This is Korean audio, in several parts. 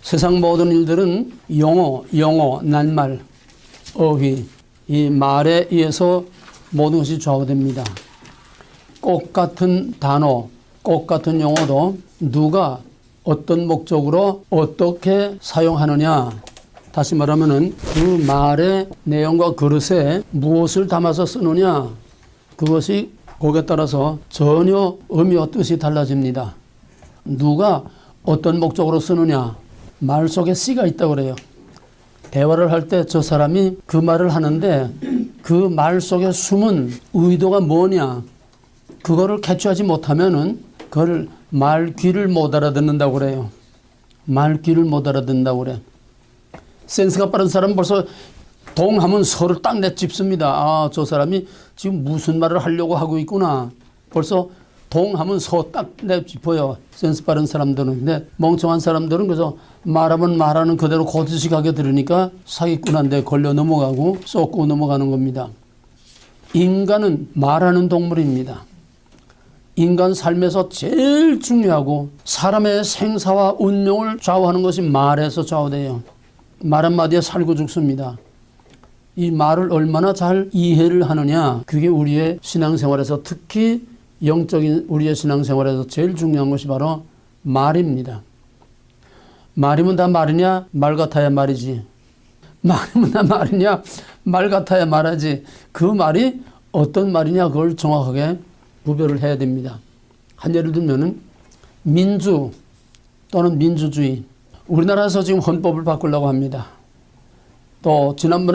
세상 모든 일들은 영어, 낱말, 어휘, 이 말에 의해서 모든 것이 좌우됩니다. 똑같은 단어, 똑같은 용어도 누가 어떤 목적으로 어떻게 사용하느냐, 다시 말하면은 그 말의 내용과 그릇에 무엇을 담아서 쓰느냐, 그것이 거기에 따라서 전혀 의미와 뜻이 달라집니다. 누가 어떤 목적으로 쓰느냐, 말 속에 씨가 있다고 그래요. 대화를 할 때 저 사람이 그 말을 하는데 그 말 속에 숨은 의도가 뭐냐, 그거를 캐치하지 못하면은 그걸 말귀를 못 알아듣는다고 그래요. 말귀를 못 알아듣는다고 그래. 센스가 빠른 사람은 벌써 동하면 서로 딱 내짚습니다. 아, 저 사람이 지금 무슨 말을 하려고 하고 있구나. 벌써 동하면 서 딱 내짚어요. 센스 빠른 사람들은. 근데 멍청한 사람들은 그래서 말하면 말하는 그대로 고지식하게 들으니까 사기꾼한테 걸려 넘어가고 쏟고 넘어가는 겁니다. 인간은 말하는 동물입니다. 인간 삶에서 제일 중요하고 사람의 생사와 운명을 좌우하는 것이 말에서 좌우돼요. 말 한마디에 살고 죽습니다. 이 말을 얼마나 잘 이해를 하느냐, 그게 우리의 신앙생활에서, 특히 영적인 우리의 신앙생활에서 제일 중요한 것이 바로 말입니다. 말이면 다 말이냐? 말 같아야 말이지. 말이면 다 말이냐? 말 같아야 말하지. 그 말이 어떤 말이냐, 그걸 정확하게 구별을 해야 됩니다. 한 예를 들면은 민주 또는 민주주의. 우리나라에서 지금 헌법을 바꾸려고 합니다. 또 지난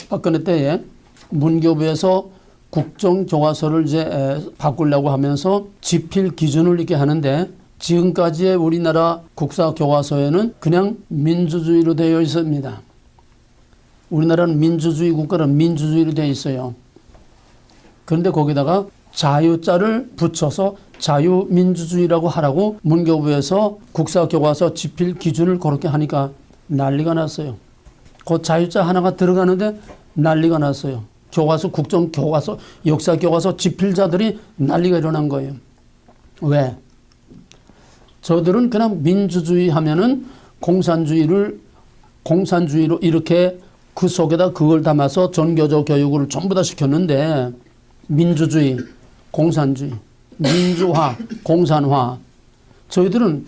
박근혜 때에 문교부에서 국정교과서를 이제 바꾸려고 하면서 지필 기준을 있게 하는데, 지금까지의 우리나라 국사교과서에는 그냥 민주주의로 되어 있습니다. 우리나라는 민주주의 국가는 민주주의로 되어 있어요. 그런데 거기다가 자유자를 붙여서 자유민주주의라고 하라고 문교부에서 국사교과서 지필 기준을 그렇게 하니까 난리가 났어요. 그 자유자 하나가 들어가는데 난리가 났어요. 교과서, 국정교과서, 역사교과서 지필자들이 난리가 일어난 거예요. 왜? 저들은 그냥 민주주의 하면은 공산주의로 이렇게 그 속에다 그걸 담아서 전교조 교육을 전부 다 시켰는데, 민주주의, 공산주의, 민주화, 공산화, 저희들은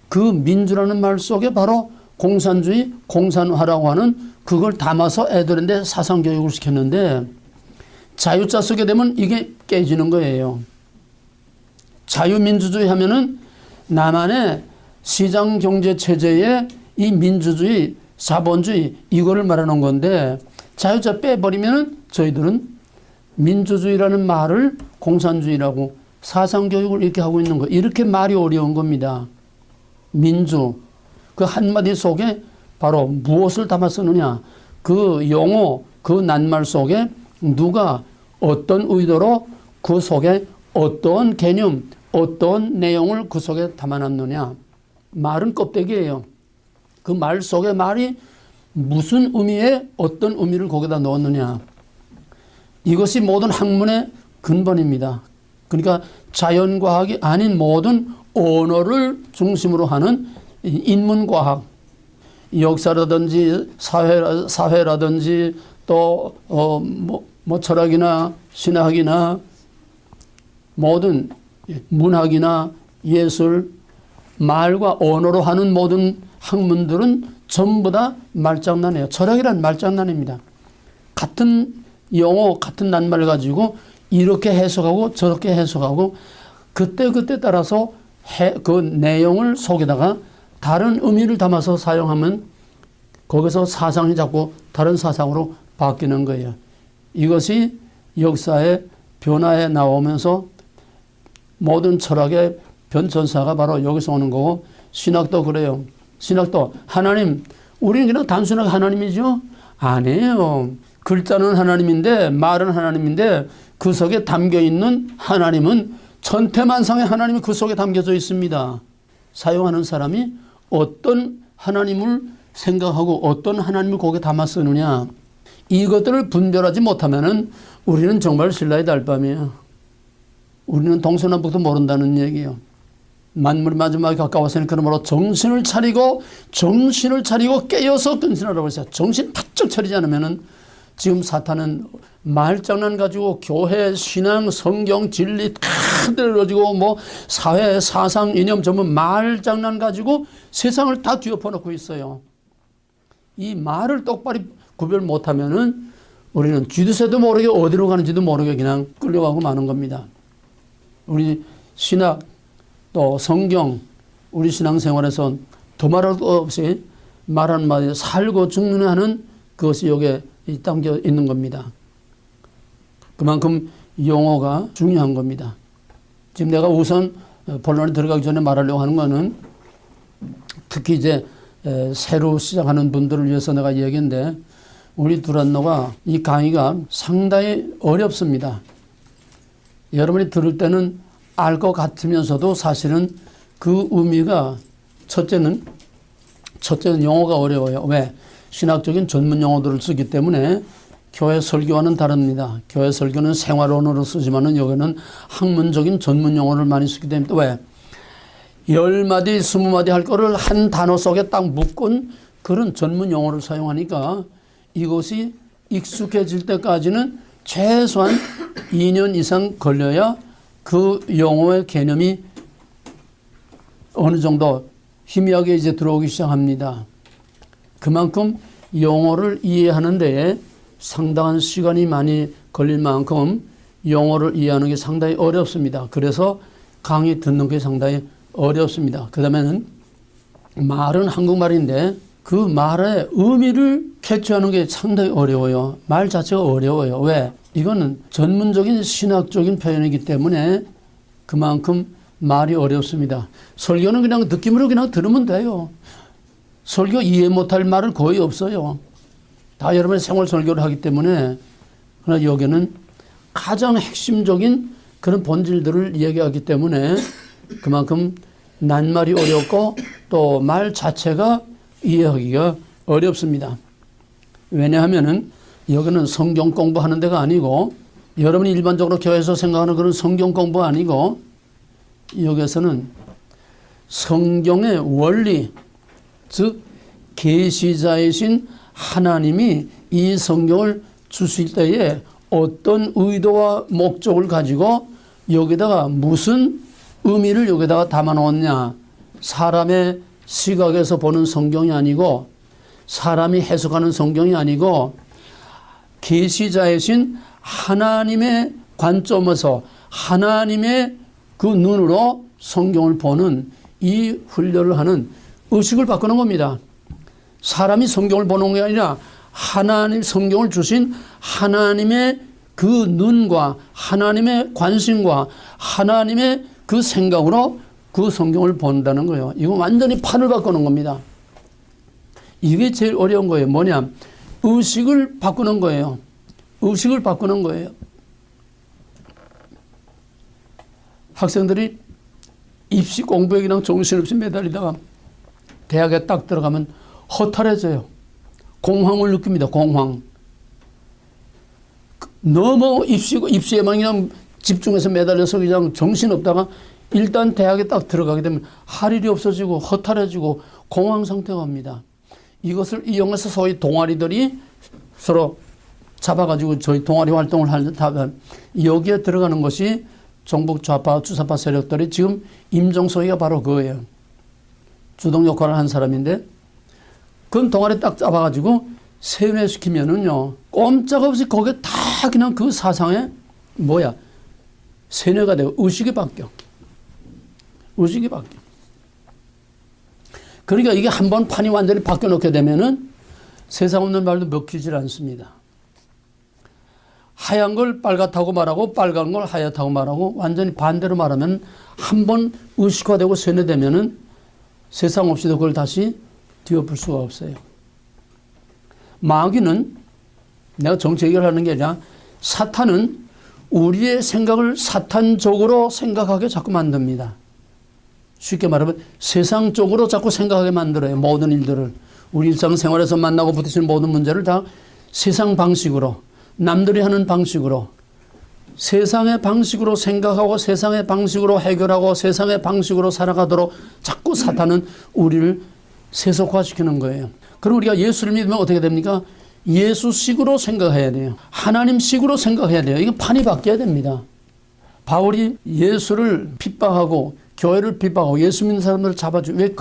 그 민주라는 말 속에 바로 공산주의, 공산화라고 하는 그걸 담아서 애들한테 사상교육을 시켰는데, 자유자 쓰게 되면 이게 깨지는 거예요. 자유민주주의 하면은 나만의 시장경제체제의 이 민주주의, 자본주의, 이거를 말하는 건데, 자유자 빼버리면은 저희들은 민주주의라는 말을 공산주의라고 사상교육을 이렇게 하고 있는 거, 이렇게 말이 어려운 겁니다. 민주, 그 한마디 속에 바로 무엇을 담아 쓰느냐, 그 용어, 그 낱말 속에 누가 어떤 의도로 그 속에 어떤 개념, 어떤 내용을 그 속에 담아놨느냐. 말은 껍데기예요. 그 말 속에 말이 무슨 의미에 어떤 의미를 거기다 넣었느냐. 이것이 모든 학문의 근본입니다. 그러니까 자연과학이 아닌 모든 언어를 중심으로 하는 인문과학, 역사라든지 사회라든지 또 철학이나 신학이나 모든 문학이나 예술, 말과 언어로 하는 모든 학문들은 전부 다 말장난이에요. 철학이란 말장난입니다. 같은 용어, 같은 낱말을 가지고 이렇게 해석하고 저렇게 해석하고 그때 따라서 그 내용을 속에다가 다른 의미를 담아서 사용하면 거기서 사상이 자꾸 다른 사상으로 바뀌는 거예요. 이것이 역사의 변화에 나오면서 모든 철학의 변천사가 바로 여기서 오는 거고, 신학도 그래요. 신학도 하나님, 우리는 그냥 단순하게 하나님이죠? 아니에요. 글자는 하나님인데, 말은 하나님인데, 그 속에 담겨있는 하나님은 천태만상의 하나님이 그 속에 담겨져 있습니다. 사용하는 사람이 어떤 하나님을 생각하고 어떤 하나님을 거기에 담아 쓰느냐, 이것들을 분별하지 못하면은 우리는 정말 신라의 달밤이에요. 우리는 동서남북도 모른다는 얘기예요. 만물이 마지막에 가까웠으니 그러므로 정신을 차리고 깨어서 근신하라고 했어요. 정신 바짝 차리지 않으면은 지금 사탄은 말장난 가지고 교회, 신앙, 성경, 진리 다 들어지고 뭐 사회, 사상, 이념 전부 말장난 가지고 세상을 다 뒤엎어놓고 있어요. 이 말을 똑바로 구별 못하면은 우리는 쥐도새도 모르게 어디로 가는지도 모르게 그냥 끌려가고 마는 겁니다. 우리 신학 또 성경, 우리 신앙생활에서 더말할 것 없이 말 한마디 살고 죽는 하는 그것이 여기에 담겨 있는 겁니다. 그만큼 용어가 중요한 겁니다. 지금 내가 우선 본론에 들어가기 전에 말하려고 하는 거는 특히 이제 새로 시작하는 분들을 위해서 내가 얘기인데 우리 두란노가 이 강의가 상당히 어렵습니다. 여러분이 들을 때는 알 것 같으면서도 사실은 그 의미가 첫째는 용어가 어려워요. 왜? 신학적인 전문 용어들을 쓰기 때문에 교회 설교와는 다릅니다. 교회 설교는 생활언어로 쓰지만은 여기는 학문적인 전문 용어를 많이 쓰기 때문에 또 왜? 10마디, 20마디 할 거를 한 단어 속에 딱 묶은 그런 전문 용어를 사용하니까 이것이 익숙해질 때까지는 최소한 2년 이상 걸려야 그 용어의 개념이 어느 정도 희미하게 이제 들어오기 시작합니다. 그만큼 용어를 이해하는 데에 상당한 시간이 많이 걸릴 만큼 용어를 이해하는 게 상당히 어렵습니다. 그래서 강의 듣는 게 상당히 어렵습니다. 그 다음에는 말은 한국말인데 그 말의 의미를 캐치하는 게 상당히 어려워요. 말 자체가 어려워요. 왜? 이거는 전문적인 신학적인 표현이기 때문에 그만큼 말이 어렵습니다. 설교는 그냥 느낌으로 그냥 들으면 돼요. 설교 이해 못할 말은 거의 없어요. 다 여러분의 생활 설교를 하기 때문에. 그러나 여기는 가장 핵심적인 그런 본질들을 얘기하기 때문에 그만큼 낱말이 어렵고 또 말 자체가 이해하기가 어렵습니다. 왜냐하면은 여기는 성경 공부하는 데가 아니고 여러분이 일반적으로 교회에서 생각하는 그런 성경 공부 아니고 여기서는 성경의 원리, 즉 계시자이신 하나님이 이 성경을 주실 때에 어떤 의도와 목적을 가지고 여기다가 무슨 의미를 여기다가 담아 놓았냐. 사람의 시각에서 보는 성경이 아니고 사람이 해석하는 성경이 아니고 계시자이신 하나님의 관점에서 하나님의 그 눈으로 성경을 보는 이 훈련을 하는 의식을 바꾸는 겁니다. 사람이 성경을 보는 게 아니라 하나님 성경을 주신 하나님의 그 눈과 하나님의 관심과 하나님의 그 생각으로 그 성경을 본다는 거예요. 이건 완전히 판을 바꾸는 겁니다. 이게 제일 어려운 거예요. 뭐냐? 의식을 바꾸는 거예요. 의식을 바꾸는 거예요. 학생들이 입시 공부에 그냥 정신없이 매달리다가 대학에 딱 들어가면 허탈해져요. 공황을 느낍니다. 공황. 너무 입시에만 그냥 집중해서 매달려서 그냥 정신없다가 일단 대학에 딱 들어가게 되면 할 일이 없어지고 허탈해지고 공황 상태가 옵니다. 이것을 이용해서 소위 동아리들이 서로 잡아가지고 저희 동아리 활동을 하면 여기에 들어가는 것이 정북 좌파 주사파 세력들이 지금 임종석이가 바로 그거예요. 주동 역할을 한 사람인데 그건 동아리 딱 잡아가지고 세뇌시키면은요 꼼짝없이 거기에 다 그냥 그 사상에 세뇌가 되고 의식이 바뀌어. 의식이 바뀌어. 그러니까 이게 한번 판이 완전히 바뀌어 놓게 되면은 세상 없는 말도 먹히질 않습니다. 하얀 걸 빨갛다고 말하고 빨간 걸 하얗다고 말하고 완전히 반대로 말하면 한번 의식화되고 세뇌되면은 세상 없이도 그걸 다시 뒤엎을 수가 없어요. 마귀는 내가 정치 얘기를 하는 게 아니라 사탄은 우리의 생각을 사탄적으로 생각하게 자꾸 만듭니다. 쉽게 말하면 세상적으로 자꾸 생각하게 만들어요. 모든 일들을. 우리 일상생활에서 만나고 부딪히는 모든 문제를 다 세상 방식으로 남들이 하는 방식으로 세상의 방식으로 생각하고 세상의 방식으로 해결하고 세상의 방식으로 살아가도록 자꾸 사탄은 우리를 세속화시키는 거예요. 그럼 우리가 예수를 믿으면 어떻게 됩니까? 예수식으로 생각해야 돼요. 하나님식으로 생각해야 돼요. 이건 판이 바뀌어야 됩니다. 바울이 예수를 핍박하고 교회를 핍박하고 예수 믿는 사람들을 잡아주고 왜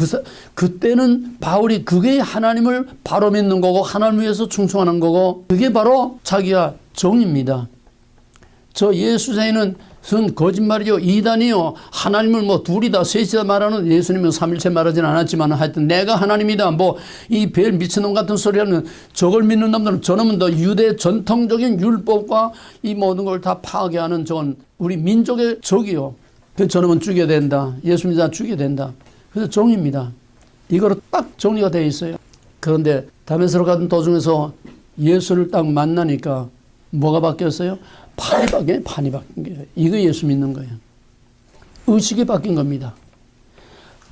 그때는 바울이 그게 하나님을 바로 믿는 거고 하나님 위해서 충성하는 거고 그게 바로 자기가 정입니다. 저 예수자에는 거짓말이요 이단이요 하나님을 뭐 둘이다 셋이다 말하는 예수님은 삼일체 말하지는 않았지만 하여튼 내가 하나님이다 뭐 이 벨 미친놈 같은 소리 하는 저걸 믿는 놈들은 저놈은 더 유대 전통적인 율법과 이 모든 걸 다 파괴하는 저건 우리 민족의 적이요. 그래서 저놈은 죽여야 된다. 예수 믿는 사람 죽여야 된다. 그래서 정입니다. 이거로 딱 정리가 되어 있어요. 그런데 다메섹으로 가던 도중에서 예수를 딱 만나니까 뭐가 바뀌었어요? 판이 바뀐 거예요. 이거 예수 믿는 거예요. 의식이 바뀐 겁니다.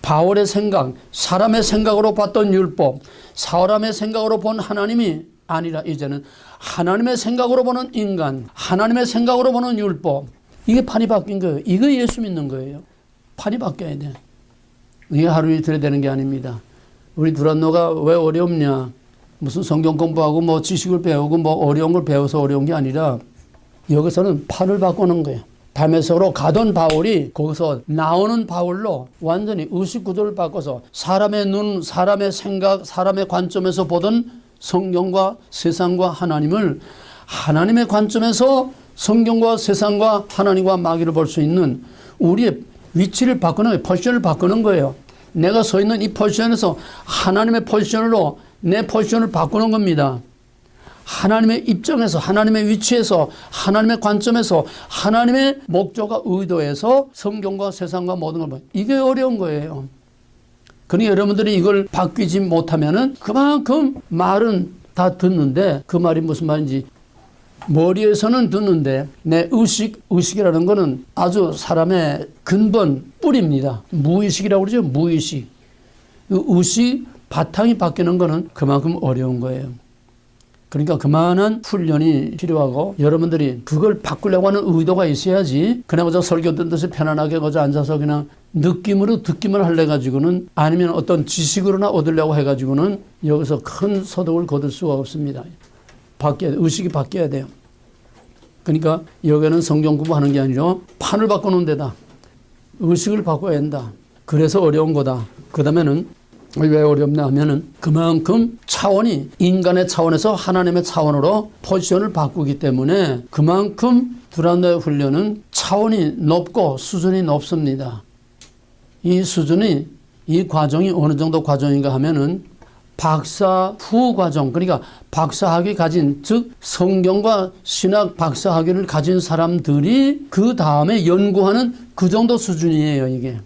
바울의 생각, 사람의 생각으로 봤던 율법, 사람의 생각으로 본 하나님이 아니라 이제는 하나님의 생각으로 보는 인간, 하나님의 생각으로 보는 율법. 이게 판이 바뀐 거예요. 이거 예수 믿는 거예요. 판이 바뀌어야 돼. 이게 하루 이틀에 되는 게 아닙니다. 우리 두란노가 왜 어렵냐? 무슨 성경 공부하고 뭐 지식을 배우고 뭐 어려운 걸 배워서 어려운 게 아니라 여기서는 판을 바꾸는 거예요. 다메섹으로 가던 바울이 거기서 나오는 바울로 완전히 의식 구조를 바꿔서 사람의 눈, 사람의 생각, 사람의 관점에서 보던 성경과 세상과 하나님을 하나님의 관점에서 성경과 세상과 하나님과 마귀를 볼 수 있는 우리의 위치를 바꾸는 거예요. 포지션을 바꾸는 거예요. 내가 서 있는 이 포지션에서 하나님의 포지션으로 내 포지션을 바꾸는 겁니다. 하나님의 입장에서 하나님의 위치에서 하나님의 관점에서 하나님의 목적과 의도에서 성경과 세상과 모든 걸 봐요. 이게 어려운 거예요. 그러니 여러분들이 이걸 바뀌지 못하면은 그만큼 말은 다 듣는데 그 말이 무슨 말인지 머리에서는 듣는데 내 의식이라는 거는 아주 사람의 근본 뿌리입니다. 무의식이라고 그러죠. 무의식. 의식 바탕이 바뀌는 거는 그만큼 어려운 거예요. 그러니까 그만한 훈련이 필요하고 여러분들이 그걸 바꾸려고 하는 의도가 있어야지 그냥 그저 설교 듣는 듯이 편안하게 거저 앉아서 그냥 느낌으로 듣기만 하려 가지고는 아니면 어떤 지식으로나 얻으려고 해가지고는 여기서 큰 소득을 거둘 수가 없습니다. 의식이 바뀌어야 돼요. 그러니까 여기는 성경 공부하는 게 아니라 판을 바꾸는 데다. 의식을 바꿔야 한다. 그래서 어려운 거다. 그 다음에는 왜 어렵냐 하면은 그만큼 차원이 인간의 차원에서 하나님의 차원으로 포지션을 바꾸기 때문에 그만큼 두란노의 훈련은 차원이 높고 수준이 높습니다. 이 수준이 이 과정이 어느 정도 과정인가 하면은 박사 후 과정 그러니까 박사학위 가진 즉 성경과 신학 박사학위를 가진 사람들이 그 다음에 연구하는 그 정도 수준이에요 이게.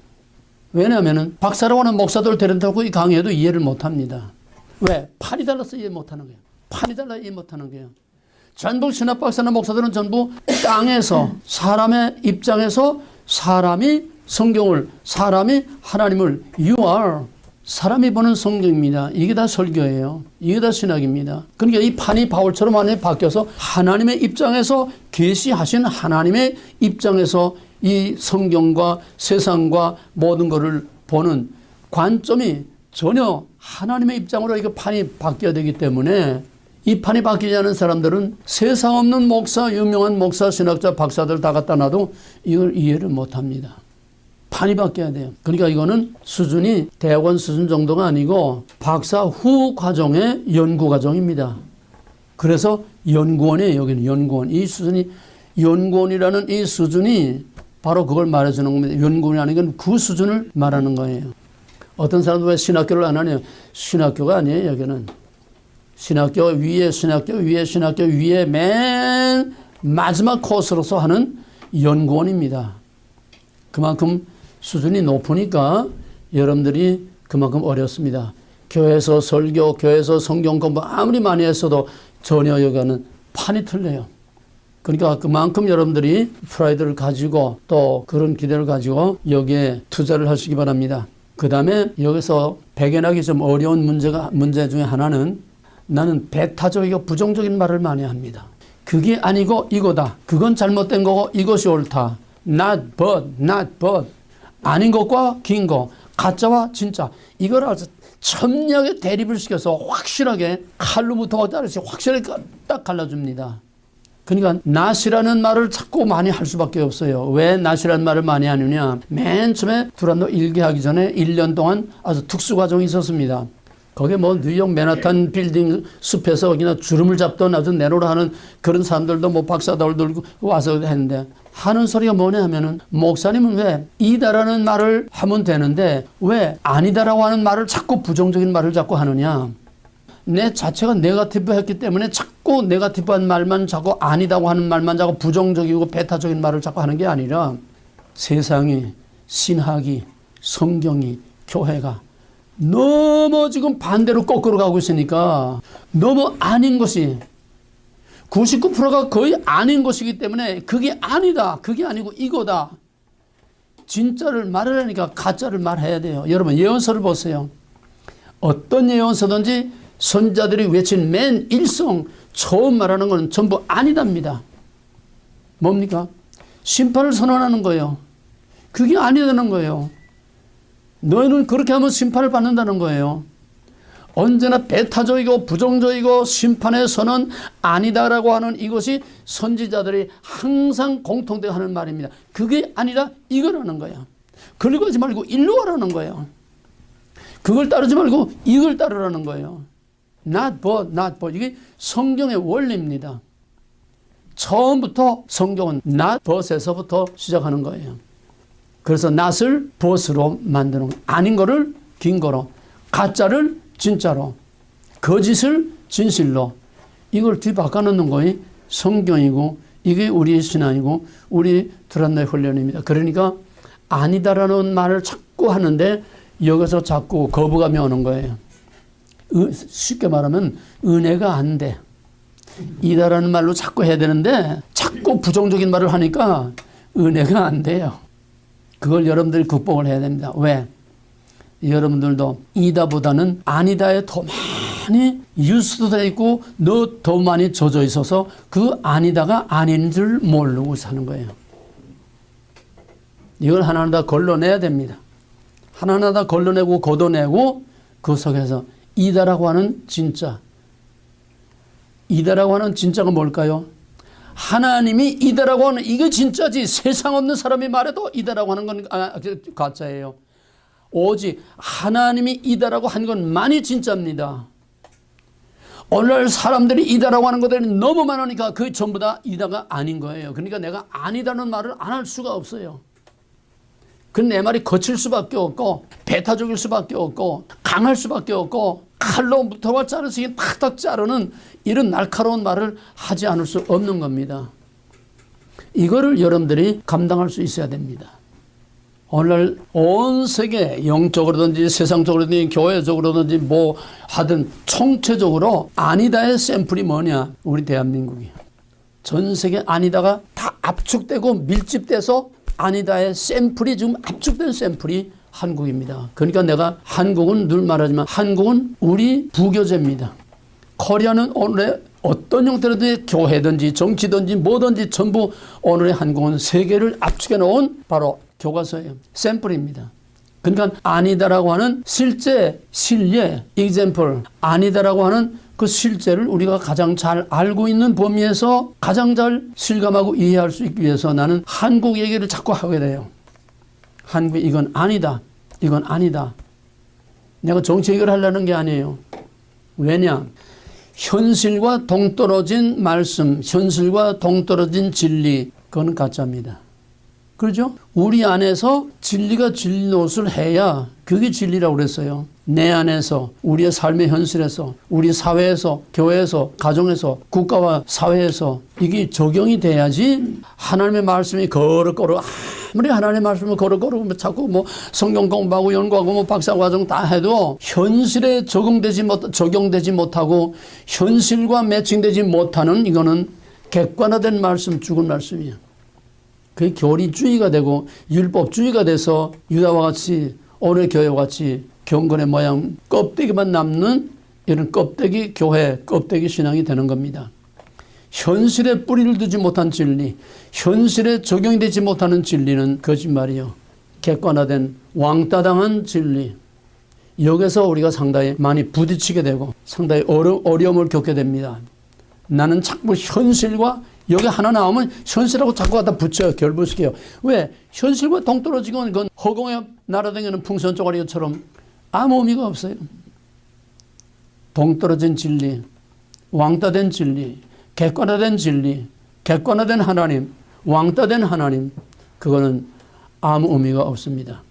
왜냐하면 박사라고 하는 목사들 데려다고 이 강의에도 이해를 못합니다. 왜? 판이 달라서 이해 못하는 거예요. 판이 달라 이해 못하는 거예요. 전부 신학 박사나 목사들은 전부 땅에서 사람의 입장에서 사람이 성경을 사람이 하나님을 You are 사람이 보는 성경입니다. 이게 다 설교예요. 이게 다 신학입니다. 그러니까 이 판이 바울처럼 안에 바뀌어서 하나님의 입장에서 계시하신 하나님의 입장에서 이 성경과 세상과 모든 것을 보는 관점이 전혀 하나님의 입장으로 이거 판이 바뀌어야 되기 때문에 이 판이 바뀌지 않은 사람들은 세상 없는 목사, 유명한 목사, 신학자, 박사들 다 갖다 놔도 이걸 이해를 못합니다. 판이 바뀌어야 돼요. 그러니까 이거는 수준이 대학원 수준 정도가 아니고 박사 후 과정의 연구 과정입니다. 그래서 연구원이에요. 여기는 연구원. 이 수준이 연구원이라는 이 수준이 바로 그걸 말해주는 겁니다. 연구원이라는 건 그 수준을 말하는 거예요. 어떤 사람들 왜 신학교를 안 하냐? 신학교가 아니에요. 여기는 신학교 위에 신학교 위에 신학교 위에 맨 마지막 코스로서 하는 연구원입니다. 그만큼 수준이 높으니까 여러분들이 그만큼 어렵습니다. 교회에서 설교, 교회에서 성경 공부 아무리 많이 했어도 전혀 여기는 판이 틀려요. 그러니까 그만큼 여러분들이 프라이드를 가지고 또 그런 기대를 가지고 여기에 투자를 하시기 바랍니다. 그 다음에 여기서 발견하기 좀 어려운 문제 중에 하나는 나는 배타적이고 부정적인 말을 많이 합니다. 그게 아니고 이거다. 그건 잘못된 거고 이것이 옳다. not but. 아닌 것과 긴 거. 가짜와 진짜. 이걸 아주 첨예하게 대립을 시켜서 확실하게 칼로부터 자르시 확실하게 딱 갈라줍니다. 그러니까 not이라는 말을 자꾸 많이 할 수밖에 없어요. 왜 not이라는 말을 많이 하느냐. 맨 처음에 두란노 일기하기 전에 1년 동안 아주 특수 과정이 있었습니다. 거기에 뭐 뉴욕 맨하탄 빌딩 숲에서 그냥 주름을 잡던 아주 내로라 하는 그런 사람들도 뭐 박사들 들고 와서 했는데 하는 소리가 뭐냐 하면은 목사님은 왜 이다라는 말을 하면 되는데 왜 아니다라고 하는 말을 자꾸 부정적인 말을 자꾸 하느냐. 내 자체가 네거티브 했기 때문에 자꾸 네거티브한 말만 자꾸 아니다고 하는 말만 자꾸 부정적이고 배타적인 말을 자꾸 하는 게 아니라 세상이 신학이 성경이 교회가 너무 지금 반대로 거꾸로 가고 있으니까 너무 아닌 것이 99%가 거의 아닌 것이기 때문에 그게 아니다. 그게 아니고 이거다. 진짜를 말하려니까 가짜를 말해야 돼요. 여러분 예언서를 보세요. 어떤 예언서든지 선자들이 외친 맨 일성 처음 말하는 건 전부 아니답니다. 뭡니까? 심판을 선언하는 거예요. 그게 아니다는 거예요. 너희는 그렇게 하면 심판을 받는다는 거예요. 언제나 배타적이고 부정적이고 심판의 선언 아니다라고 하는 이것이 선지자들이 항상 공통되게 하는 말입니다. 그게 아니라 이거라는 거야. 그리고 하지 말고 일로 하라는 거예요. 그걸 따르지 말고 이걸 따르라는 거예요. not but. 이게 성경의 원리입니다. 처음부터 성경은 not but에서부터 시작하는 거예요. 그래서 not을 but으로 만드는 거예요. 아닌 거를 긴 거로, 가짜를 진짜로, 거짓을 진실로. 이걸 뒤바꿔놓는 거이 성경이고 이게 우리의 신앙이고 우리 두란노의 훈련입니다. 그러니까 아니다라는 말을 자꾸 하는데 여기서 자꾸 거부감이 오는 거예요. 쉽게 말하면 은혜가 안 돼. 이다라는 말로 자꾸 해야 되는데 자꾸 부정적인 말을 하니까 은혜가 안 돼요. 그걸 여러분들이 극복을 해야 됩니다. 왜? 여러분들도 이다보다는 아니다에 더 많이 유수되어 있고 너 더 많이 젖어 있어서 그 아니다가 아닌 줄 모르고 사는 거예요. 이걸 하나하나 다 걸러내야 됩니다. 하나하나 다 걸러내고 걷어내고 그 속에서 이다라고 하는 진짜. 이다라고 하는 진짜가 뭘까요? 하나님이 이다라고 하는 이게 진짜지 세상 없는 사람이 말해도 이다라고 하는 건 가짜예요. 오직 하나님이 이다라고 한 것만이 진짜입니다. 오늘날 사람들이 이다라고 하는 것들이 너무 많으니까 그게 전부 다 이다가 아닌 거예요. 그러니까 내가 아니다는 말을 안 할 수가 없어요. 그럼 내 말이 거칠 수밖에 없고 배타적일 수밖에 없고 강할 수밖에 없고 칼로 무토와 자르시긴 탁탁 자르는 이런 날카로운 말을 하지 않을 수 없는 겁니다. 이거를 여러분들이 감당할 수 있어야 됩니다. 오늘날 온 세계 영적으로든지 세상적으로든지 교회적으로든지 뭐 하든 총체적으로 아니다의 샘플이 뭐냐? 우리 대한민국이에요. 전 세계 아니다가 다 압축되고 밀집돼서 아니다의 샘플이 지금 압축된 샘플이 한국입니다. 그러니까 내가 한국은 늘 말하지만 한국은 우리 부교재입니다. 코리아는 오늘의 어떤 형태로든 교회든지 정치든지 뭐든지 전부 오늘의 한국은 세계를 압축해 놓은 바로 교과서예요. 샘플입니다. 그러니까 아니다라고 하는 실제 실례, example, 아니다라고 하는 그 실제를 우리가 가장 잘 알고 있는 범위에서 가장 잘 실감하고 이해할 수 있기 위해서 나는 한국 얘기를 자꾸 하게 돼요. 한국이 이건 아니다. 이건 아니다. 내가 정치 얘기를 하려는 게 아니에요. 왜냐? 현실과 동떨어진 말씀, 현실과 동떨어진 진리, 그건 가짜입니다. 그렇죠? 우리 안에서 진리가 진리 노릇을 해야 그게 진리라고 그랬어요. 내 안에서 우리의 삶의 현실에서 우리 사회에서 교회에서 가정에서 국가와 사회에서 이게 적용이 돼야지 하나님의 말씀이 거럭거럭 아무리 하나님의 말씀을 거럭거럭 자꾸 뭐 성경 공부하고 연구하고 뭐 박사과정 다 해도 현실에 적용되지 못하고 현실과 매칭되지 못하는 이거는 객관화된 말씀 죽은 말씀이에요. 그게 교리주의가 되고 율법주의가 돼서 유다와 같이 오늘 교회와 같이 경건의 모양 껍데기만 남는 이런 껍데기 교회 껍데기 신앙이 되는 겁니다. 현실에 뿌리를 두지 못한 진리, 현실에 적용이 되지 못하는 진리는 거짓말이요. 객관화된 왕따당한 진리. 여기서 우리가 상당히 많이 부딪히게 되고 상당히 어려움을 겪게 됩니다. 나는 자꾸 현실과 여기 하나 나오면 현실하고 자꾸 갖다 붙여요. 결부시켜요. 왜? 현실과 동떨어지고 그건 허공에 날아다니는 풍선 쪼가리처럼 아무 의미가 없어요. 동떨어진 진리, 왕따된 진리, 객관화된 진리, 객관화된 하나님, 왕따된 하나님, 그거는 아무 의미가 없습니다.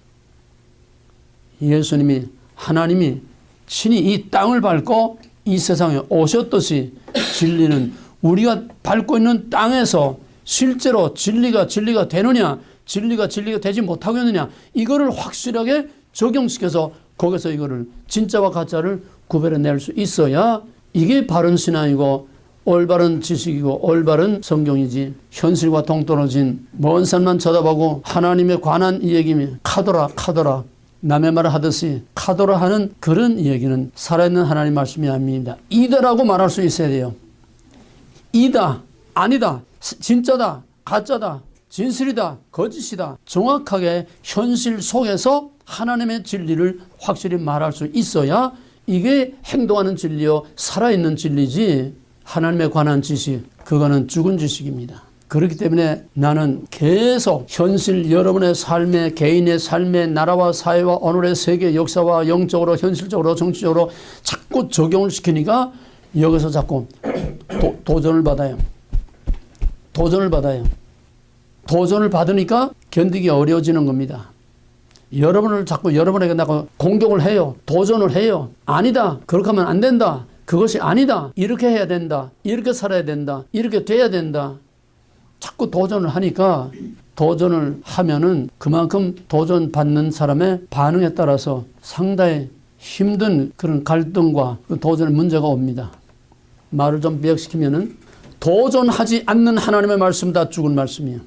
예수님이, 하나님이 친히 이 땅을 밟고 이 세상에 오셨듯이 진리는 우리가 밟고 있는 땅에서 실제로 진리가 되느냐, 진리가 되지 못하고 있느냐, 이거를 확실하게 적용시켜서 거기서 이거를 진짜와 가짜를 구별해낼 수 있어야 이게 바른 신앙이고 올바른 지식이고 올바른 성경이지. 현실과 동떨어진 먼 산만 쳐다보고 하나님에 관한 이야기면 카더라 남의 말을 하듯이 카더라 하는 그런 이야기는 살아있는 하나님 말씀이 아닙니다. 이다라고 말할 수 있어야 돼요. 이다, 아니다, 진짜다, 가짜다, 진실이다, 거짓이다. 정확하게 현실 속에서 하나님의 진리를 확실히 말할 수 있어야 이게 행동하는 진리요, 살아있는 진리지. 하나님에 관한 지식, 그거는 죽은 지식입니다. 그렇기 때문에 나는 계속 현실, 여러분의 삶의, 개인의 삶의, 나라와 사회와 오늘의 세계 역사와 영적으로, 현실적으로, 정치적으로 자꾸 적용을 시키니까 여기서 자꾸 도전을 받아요. 도전을 받으니까 견디기 어려워지는 겁니다. 여러분을 자꾸 여러분에게 나고 공격을 해요. 도전을 해요. 아니다. 그렇게 하면 안 된다. 그것이 아니다. 이렇게 해야 된다. 이렇게 살아야 된다. 이렇게 돼야 된다. 자꾸 도전을 하니까 도전을 하면은 그만큼 도전받는 사람의 반응에 따라서 상당히 힘든 그런 갈등과 그 도전의 문제가 옵니다. 말을 좀 비약시키면은 도전하지 않는 하나님의 말씀 다 죽은 말씀이에요.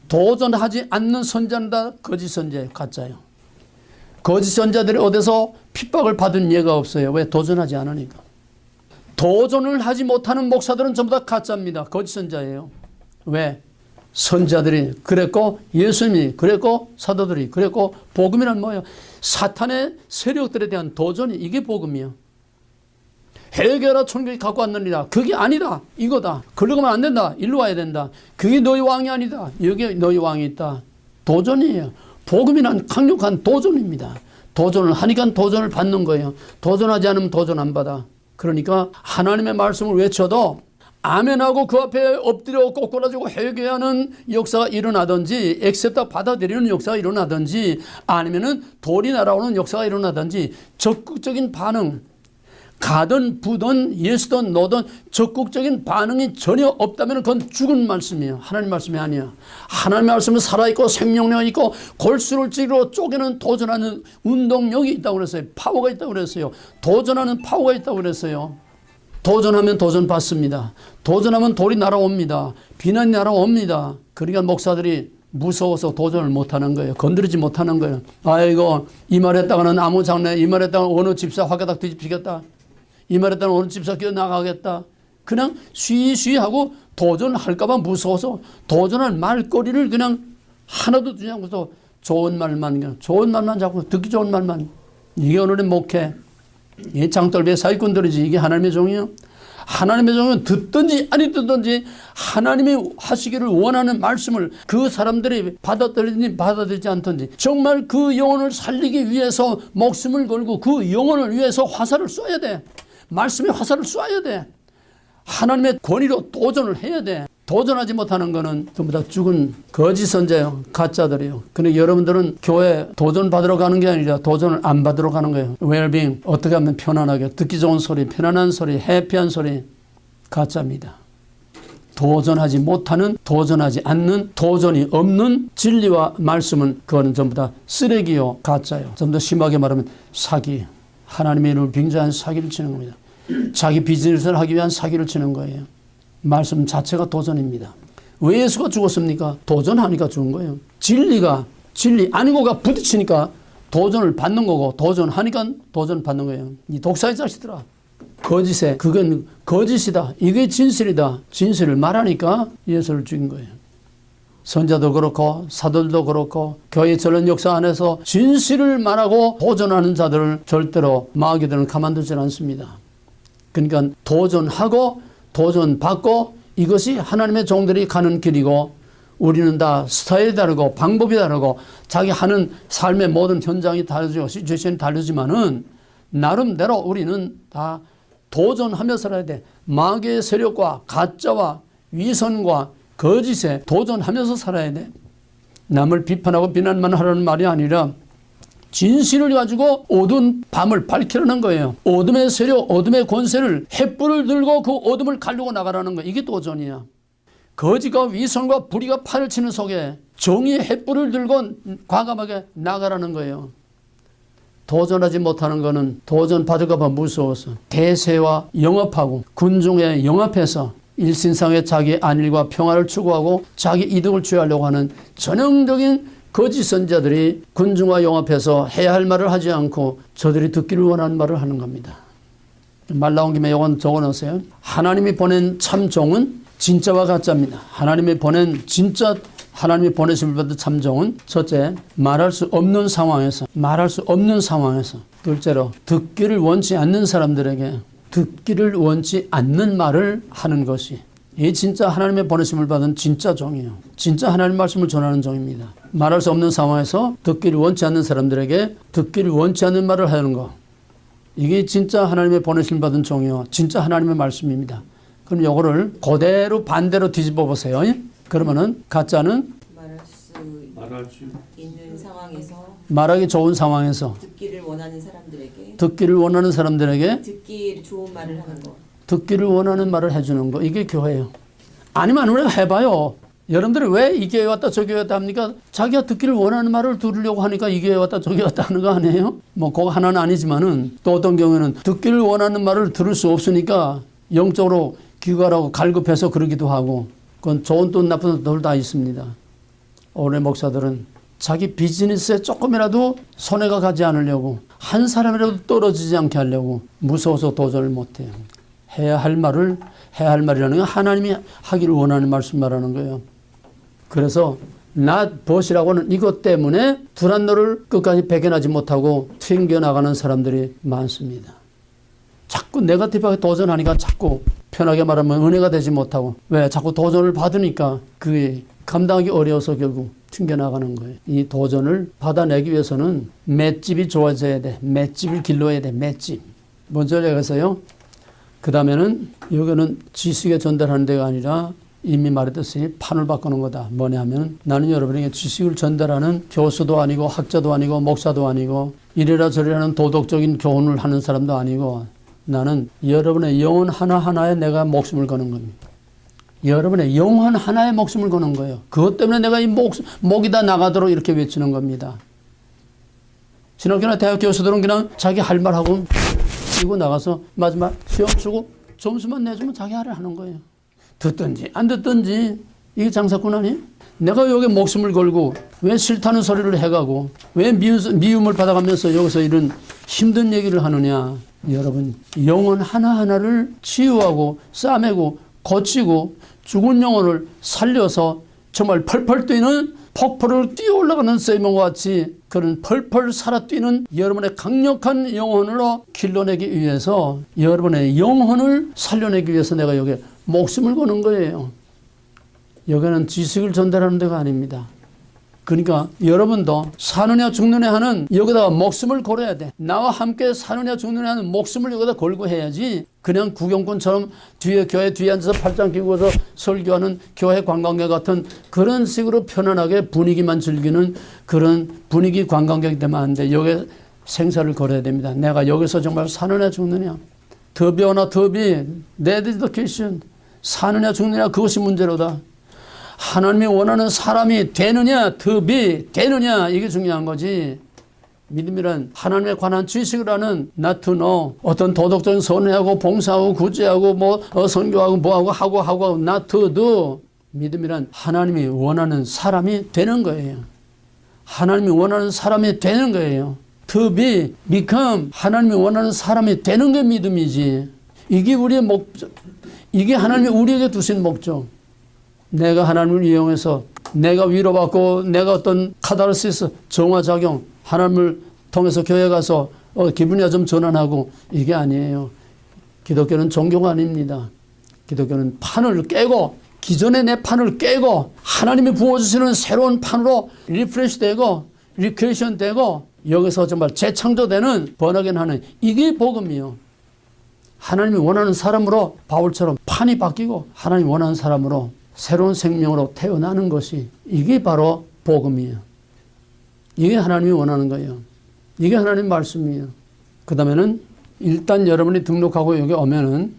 도전하지 않는 선자는 다 거짓 선자예요. 가짜예요. 거짓 선자들이 어디서 핍박을 받은 예가 없어요. 왜? 도전하지 않으니까. 도전을 하지 못하는 목사들은 전부 다 가짜입니다. 거짓 선자예요. 왜? 선자들이 그랬고 예수님이 그랬고 사도들이 그랬고 복음이란 뭐예요? 사탄의 세력들에 대한 도전이 이게 복음이에요. 해결하 천국이 갖고 왔느니라. 그게 아니다. 이거다. 그러고 하면 안 된다. 일로 와야 된다. 그게 너희 왕이 아니다. 여기 너희 왕이 있다. 도전이에요. 복음이란 강력한 도전입니다. 도전을 하니까 도전을 받는 거예요. 도전하지 않으면 도전 안 받아. 그러니까 하나님의 말씀을 외쳐도 아멘하고 그 앞에 엎드려 꼬꾸라지고 회개하는 역사가 일어나든지 액셉트 받아들이는 역사가 일어나든지 아니면은 돌이 날아오는 역사가 일어나든지 적극적인 반응, 가든 부든 예수든 너든 적극적인 반응이 전혀 없다면 그건 죽은 말씀이에요. 하나님 말씀이 아니야. 하나님 말씀은 살아있고 생명력 있고 골수를 찌르고 쪼개는 도전하는 운동력이 있다고 그랬어요. 파워가 있다고 그랬어요. 도전하는 파워가 있다고 그랬어요. 도전하면 도전 받습니다. 도전하면 돌이 날아옵니다. 비난이 날아옵니다. 그러니까 목사들이 무서워서 도전을 못하는 거예요. 건드리지 못하는 거예요. 아이고 이 말 했다가는 아무 장래, 이 말 했다가 어느 집사 화가닥 뒤집히겠다. 이 말 했다가 어느 집사 끼어나가겠다. 그냥 쉬쉬하고 도전할까봐 무서워서 도전할 말거리를 그냥 하나도 두지 않고서 좋은 말만 자꾸 듣기 좋은 말만. 이게 오늘의 목회. 이 장돌배 사기꾼들이지. 이게 하나님의 종이요. 하나님의 종은 듣든지 아니 듣든지 하나님이 하시기를 원하는 말씀을 그 사람들이 받아들이든지 받아들이지 않든지 정말 그 영혼을 살리기 위해서 목숨을 걸고 그 영혼을 위해서 화살을 쏴야 돼. 말씀에 화살을 쏴야 돼. 하나님의 권위로 도전을 해야 돼. 도전하지 못하는 거는 전부 다 죽은 거짓 선자예요. 가짜들이에요. 근데 여러분들은 교회 도전 받으러 가는 게 아니라 도전을 안 받으러 가는 거예요. 웰빙, 어떻게 하면 편안하게 듣기 좋은 소리, 편안한 소리, 해피한 소리. 가짜입니다. 도전하지 못하는, 도전하지 않는, 도전이 없는 진리와 말씀은 그거는 전부 다 쓰레기요, 가짜요. 좀 더 심하게 말하면 사기. 하나님의 이름을 빙자한 사기를 치는 겁니다. 자기 비즈니스를 하기 위한 사기를 치는 거예요. 말씀 자체가 도전입니다. 왜 예수가 죽었습니까? 도전하니까 죽은 거예요. 진리가 진리 아니고가 부딪히니까 도전을 받는 거고 도전하니까 도전 받는 거예요. 이 독사의 자식들아. 거짓에 그건 거짓이다. 이게 진실이다. 진실을 말하니까 예수를 죽인 거예요. 선자도 그렇고 사도들도 그렇고 교회 전원 역사 안에서 진실을 말하고 도전하는 자들을 절대로 마귀들은 가만두지 않습니다. 그러니까 도전하고 도전받고 이것이 하나님의 종들이 가는 길이고 우리는 다 스타일이 다르고 방법이 다르고 자기 하는 삶의 모든 현장이 다르죠. 시츄에이션이 다르지만은 나름대로 우리는 다 도전하며 살아야 돼. 마귀의 세력과 가짜와 위선과 거짓에 도전하면서 살아야 돼. 남을 비판하고 비난만 하라는 말이 아니라 진실을 가지고 어두운 밤을 밝히려는 거예요. 어둠의 세력, 어둠의 권세를 횃불을 들고 그 어둠을 가르고 나가라는 거예요. 이게 도전이야. 거짓과 위선과 불의가 판을 치는 속에 정의의 횃불을 들고 과감하게 나가라는 거예요. 도전하지 못하는 것은 도전 받을까 봐 무서워서 대세와 영합하고 군중에 영합해서 일신상의 자기 안일과 평화를 추구하고 자기 이득을 취하려고 하는 전형적인 거짓 선지자들이 군중과 영합해서 해야 할 말을 하지 않고 저들이 듣기를 원하는 말을 하는 겁니다. 말 나온 김에 이건 적어놓으세요. 하나님이 보낸 참 종은 진짜와 가짜입니다. 하나님이 보낸 진짜 하나님이 보내심을 받은 참종은 첫째, 말할 수 없는 상황에서 둘째로 듣기를 원치 않는 사람들에게 듣기를 원치 않는 말을 하는 것이 이 진짜 하나님의 보내심을 받은 진짜 종이에요. 진짜 하나님 말씀을 전하는 종입니다. 말할 수 없는 상황에서 듣기를 원치 않는 사람들에게 듣기를 원치 않는 말을 하는 거, 이게 진짜 하나님의 보내심을 받은 종이요 진짜 하나님의 말씀입니다. 그럼 요거를 그대로 반대로 뒤집어 보세요. 그러면은 가짜는 말할 수 있는 상황에서 말하기 좋은 상황에서 듣기를 원하는 사람들에게 듣기 좋은 말을 하는 거. 듣기를 원하는 말을 해주는 거. 이게 교회예요. 아니면 우리가 해봐요. 여러분들이 왜 이 교회 왔다 저 교회 왔다 합니까? 자기가 듣기를 원하는 말을 들으려고 하니까 이 교회 왔다 저 교회 왔다 하는 거 아니에요? 뭐 그거 하나는 아니지만은 또 어떤 경우에는 듣기를 원하는 말을 들을 수 없으니까 영적으로 귀가라고 갈급해서 그러기도 하고, 그건 좋은 돈 나쁜 돈 다 있습니다. 오래 목사들은 자기 비즈니스에 조금이라도 손해가 가지 않으려고, 한 사람이라도 떨어지지 않게 하려고 무서워서 도전을 못해요. 해야 할 말이라는 건 하나님이 하기를 원하는 말씀 말하는 거예요. 그래서 not but이라고는 이것 때문에 두란노를 끝까지 배견하지 못하고 튕겨나가는 사람들이 많습니다. 자꾸 네거티브하게 도전하니까 자꾸 편하게 말하면 은혜가 되지 못하고, 왜? 자꾸 도전을 받으니까 그게 감당하기 어려워서 결국 튕겨나가는 거예요. 이 도전을 받아내기 위해서는 맷집이 좋아져야 돼. 맷집을 길러야 돼. 맷집. 먼저 얘기해서요. 그 다음에는 여기는 지식에 전달하는 데가 아니라 이미 말했듯이 판을 바꾸는 거다. 뭐냐 하면 나는 여러분에게 지식을 전달하는 교수도 아니고 학자도 아니고 목사도 아니고 이래라 저래라는 도덕적인 교훈을 하는 사람도 아니고, 나는 여러분의 영혼 하나하나에 내가 목숨을 거는 겁니다. 여러분의 영혼 하나에 목숨을 거는 거예요. 그것 때문에 내가 이 목이 다 나가도록 이렇게 외치는 겁니다. 신학교나 대학 교수들은 그냥 자기 할 말하고 뛰고 나가서 마지막 시험 치고 점수만 내주면 자기 할을 하는 거예요. 듣든지 안 듣든지 이게 장사꾼 아니에요? 내가 여기 목숨을 걸고 왜 싫다는 소리를 해가고 왜 미움을 받아가면서 여기서 이런 힘든 얘기를 하느냐. 여러분, 영혼 하나하나를 치유하고 싸매고 고치고 죽은 영혼을 살려서 정말 펄펄 뛰는 폭포를 뛰어 올라가는 세이몬과 같이 그런 펄펄 살아 뛰는 여러분의 강력한 영혼으로 길러내기 위해서, 여러분의 영혼을 살려내기 위해서 내가 여기 목숨을 거는 거예요. 여기는 지식을 전달하는 데가 아닙니다. 그러니까 여러분도 사느냐 죽느냐 하는 여기다가 목숨을 걸어야 돼. 나와 함께 사느냐 죽느냐 하는 목숨을 여기다 걸고 해야지, 그냥 구경꾼처럼 뒤에 교회 뒤에 앉아서 팔짱 끼고서 설교하는 교회 관광객 같은 그런 식으로 편안하게 분위기만 즐기는 그런 분위기 관광객이 되면 안 돼. 여기에 생사를 걸어야 됩니다. 내가 여기서 정말 사느냐 죽느냐, 더비오나 더비, 네디더케이션, 사느냐 죽느냐 그것이 문제로다. 하나님이 원하는 사람이 되느냐, 더비 되느냐, 이게 중요한 거지. 믿음이란 하나님에 관한 지식을 하는 not to know, 어떤 도덕적인 선회하고 봉사하고 구제하고 선교하고 뭐하고 하고 not to do. 믿음이란 하나님이 원하는 사람이 되는 거예요. 하나님이 원하는 사람이 되는 거예요. to become 하나님이 원하는 사람이 되는 게 믿음이지. 이게 우리의 목적. 이게 하나님이 우리에게 두신 목적. 내가 하나님을 이용해서 내가 위로받고 내가 어떤 카타르시스 정화작용 하나님을 통해서 교회 가서 기분이 좀 전환하고 이게 아니에요. 기독교는 종교가 아닙니다. 기독교는 판을 깨고 기존의 내 판을 깨고 하나님이 부어주시는 새로운 판으로 리프레시 되고 리크레이션 되고 여기서 정말 재창조되는 번역하는 이게 복음이요. 하나님이 원하는 사람으로 바울처럼 판이 바뀌고 하나님이 원하는 사람으로 새로운 생명으로 태어나는 것이 이게 바로 복음이에요. 이게 하나님이 원하는 거예요. 이게 하나님 말씀이에요. 그 다음에는 일단 여러분이 등록하고 여기 오면은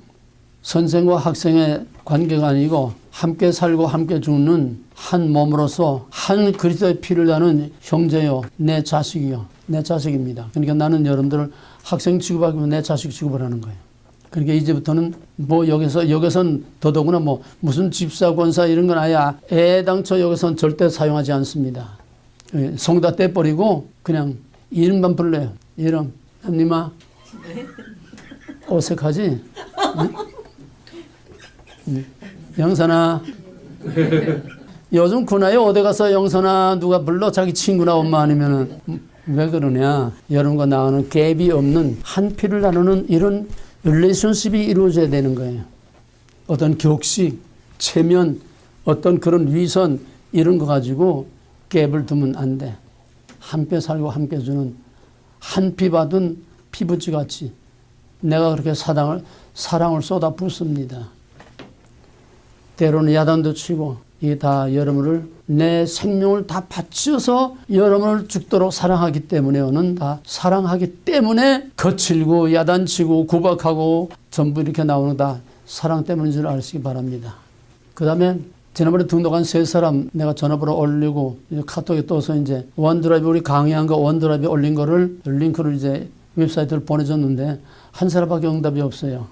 선생과 학생의 관계가 아니고 함께 살고 함께 죽는 한 몸으로서 한 그리스도의 피를 나는 형제요, 내 자식이요, 내 자식입니다. 그러니까 나는 여러분들을 학생 취급하고 내 자식 취급을 하는 거예요. 그러니까 이제부터는 뭐 여기선 더더구나 뭐 무슨 집사 권사 이런 건 아예 애당초 여기선 절대 사용하지 않습니다. 성다 떼버리고 그냥 이름만 불러요. 이름 남님아 어색하지? 응? 영선아 요즘 군화에 어디 가서 영선아 누가 불러 자기 친구나 엄마 아니면은 왜 그러냐? 여러분과 나와는 갭이 없는 한 피를 나누는 이런 릴레이션십이 이루어져야 되는 거예요. 어떤 격식, 체면, 어떤 그런 위선 이런 거 가지고 갭을 두면 안 돼. 함께 살고 함께 주는 한 피 받은 피부치 같이 내가 그렇게 사랑을 쏟아 붓습니다. 때로는 야단도 치고 이게 다 여러분을 내 생명을 다 바쳐서 여러분을 죽도록 사랑하기 때문에는 다 사랑하기 때문에 거칠고 야단치고 구박하고 전부 이렇게 나오는 다 사랑 때문인 줄 아시기 바랍니다. 그 다음에 지난번에 등록한 세 사람 내가 전화번호 올리고 카톡에 떠서 이제 원드라이브 우리 강의한 거 원드라이브에 올린 거를 링크를 이제 웹사이트를 보내줬는데 한 사람밖에 응답이 없어요.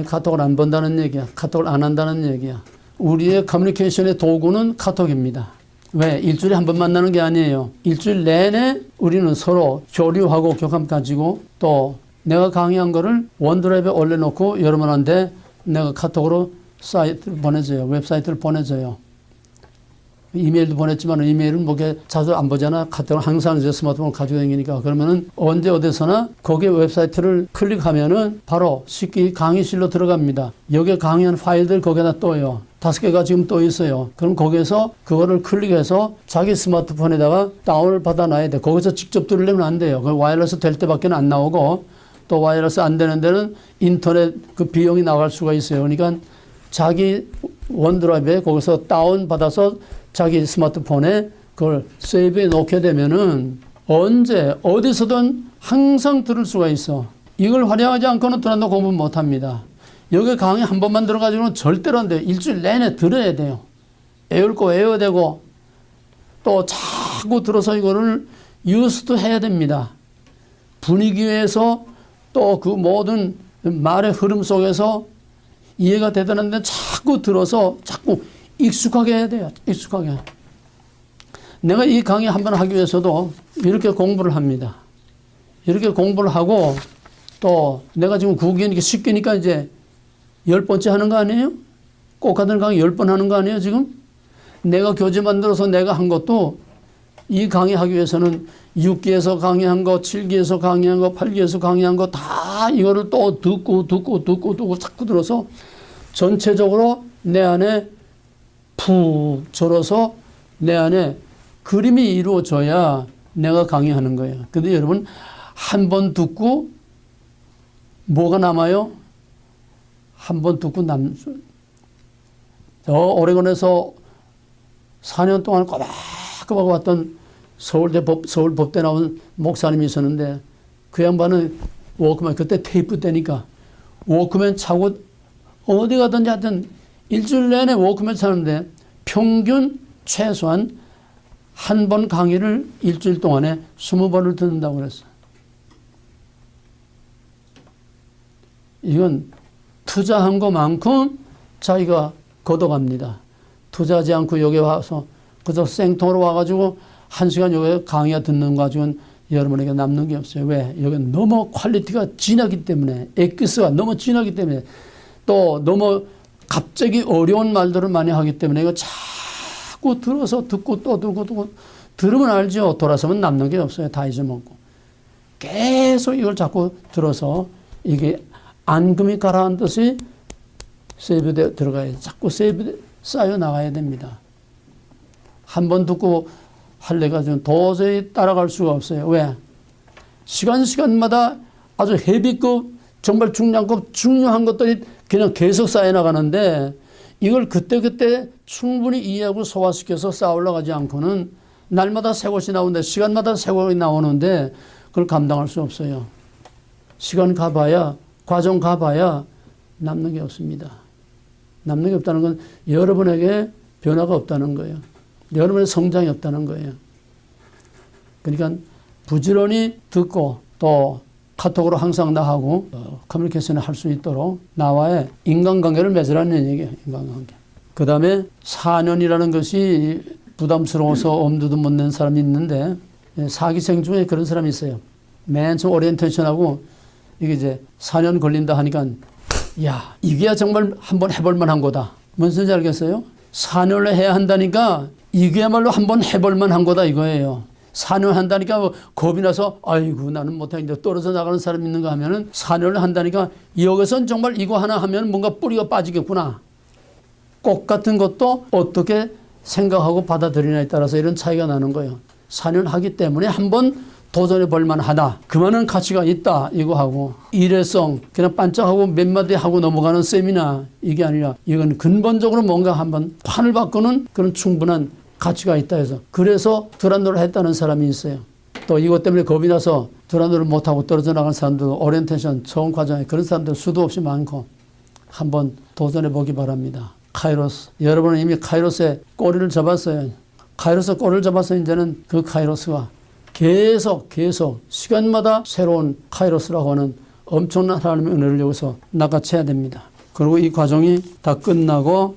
카톡을 안 본다는 얘기야. 카톡을 안 한다는 얘기야. 우리의 커뮤니케이션의 도구는 카톡입니다. 왜? 일주일에 한 번 만나는 게 아니에요. 일주일 내내 우리는 서로 교류하고 교감 가지고 또 내가 강의한 거를 원드라이브에 올려놓고 여러분한테 내가 카톡으로 사이트를 보내줘요. 웹사이트를 보내줘요. 이메일도 보냈지만 이메일은 뭐게 자주 안 보잖아. 카톡을 항상 이제 스마트폰을 가지고 다니니까. 그러면은 언제 어디서나 거기 웹사이트를 클릭하면은 바로 쉽게 강의실로 들어갑니다. 여기에 강의한 파일들 거기다 떠요. 5개가 지금 떠 있어요. 그럼 거기에서 그거를 클릭해서 자기 스마트폰에다가 다운을 받아놔야 돼. 거기서 직접 들으려면 안 돼요. 그 와이어러스 될 때밖에 안 나오고 또 와이어러스 안 되는 데는 인터넷 그 비용이 나갈 수가 있어요. 그러니까 자기 원드라이브에 거기서 다운받아서 자기 스마트폰에 그걸 세이브해 놓게 되면은 언제 어디서든 항상 들을 수가 있어. 이걸 활용하지 않고는 들어도 공부 못합니다. 여기 강의 한 번만 들어가지고는 절대로 안 돼요. 일주일 내내 들어야 돼요. 외울 거 외워야 되고 또 자꾸 들어서 이거를 유스도 해야 됩니다. 분위기에서 또 그 모든 말의 흐름 속에서 이해가 되다는데 자꾸 들어서 자꾸 익숙하게 해야 돼요. 익숙하게. 내가 이 강의 한 번 하기 위해서도 이렇게 공부를 합니다. 이렇게 공부를 하고 또 내가 지금 9기니까 10기니까 이제 10번째 하는 거 아니에요? 꼭 같은 강의 10번 하는 거 아니에요 지금? 내가 교재 만들어서 내가 한 것도 이 강의 하기 위해서는 6기에서 강의한 거, 7기에서 강의한 거, 8기에서 강의한 거 다 이거를 또 듣고 자꾸 들어서 전체적으로 내 안에 푹 절어서 내 안에 그림이 이루어져야 내가 강의하는 거예요. 근데 여러분 한 번 듣고 뭐가 남아요? 한 번 듣고 저 오레곤에서 4년 동안 꼬박꼬박 왔던 서울법대 나온 목사님이 있었는데 그 양반은 워크맨 그때 테이프 때니까 워크맨 차고 어디 가든지 하여튼 일주일 내내 워크맨 차는데 평균 최소한 한 번 강의를 일주일 동안에 20번을 듣는다고 그랬어. 이건 투자한 것만큼 자기가 걷어갑니다. 투자하지 않고 여기 와서 그저 생통으로 와가지고 1시간 여기 강의 듣는 거 가지고는 여러분에게 남는 게 없어요. 왜? 여기는 너무 퀄리티가 진하기 때문에, 엑기스가 너무 진하기 때문에, 또 너무 갑자기 어려운 말들을 많이 하기 때문에 이거 자꾸 들어서 듣고 또 듣고 들으면 알죠. 돌아서면 남는 게 없어요. 다 잊어먹고. 계속 이걸 자꾸 들어서 이게 앙금이 가라앉듯이 세이브되어 들어가야 돼. 자꾸 세이브 쌓여 나가야 됩니다. 한 번 듣고 할래가 좀 도저히 따라갈 수가 없어요. 왜? 시간마다 아주 헤비급, 정말 중량급, 중요한 것들이 그냥 계속 쌓여 나가는데 이걸 그때그때 충분히 이해하고 소화시켜서 쌓아 올라가지 않고는 날마다 새 것이 나오는데, 시간마다 새 것이 나오는데 그걸 감당할 수 없어요. 시간 가봐야, 과정 가봐야 남는 게 없습니다. 남는 게 없다는 건 여러분에게 변화가 없다는 거예요. 여러분의 성장이 없다는 거예요. 그러니까 부지런히 듣고 또 카톡으로 항상 나하고 커뮤니케이션을 할 수 있도록 나와의 인간관계를 맺으라는 얘기예요. 인간관계. 그 다음에 4년이라는 것이 부담스러워서 엄두도 못 낸 사람이 있는데, 사기생 중에 그런 사람이 있어요. 맨 처음 오리엔테이션하고 이게 이제 4년 걸린다 하니까, 야, 이게야 정말 한번 해볼 만한 거다. 뭔 소리인지 알겠어요? 4년을 해야 한다니까 이게야말로 한번 해볼 만한 거다 이거예요. 4년 한다니까 겁이 나서 아이고 나는 못하겠는데 떨어져 나가는 사람 있는가 하면은 4년을 한다니까 여기선 정말 이거 하나 하면 뭔가 뿌리가 빠지겠구나. 꽃 같은 것도 어떻게 생각하고 받아들이냐에 따라서 이런 차이가 나는 거예요. 4년 하기 때문에 한번 도전해 볼 만하다. 그만한 가치가 있다. 이거 하고 일회성 그냥 반짝하고 몇 마디 하고 넘어가는 세미나 이게 아니라 이건 근본적으로 뭔가 한번 판을 바꾸는 그런 충분한 가치가 있다 해서 그래서 드란노를 했다는 사람이 있어요. 또 이것 때문에 겁이 나서 드란노를 못하고 떨어져 나간 사람도 오리엔테이션 처음 과정에 그런 사람들 수도 없이 많고 한번 도전해 보기 바랍니다. 카이로스. 여러분은 이미 카이로스의 꼬리를 잡았어요. 카이로스 꼬리를 잡아서 이제는 그 카이로스가 계속 시간마다 새로운 카이로스라고 하는 엄청난 하나님의 은혜를 여기서 낚아채야 됩니다. 그리고 이 과정이 다 끝나고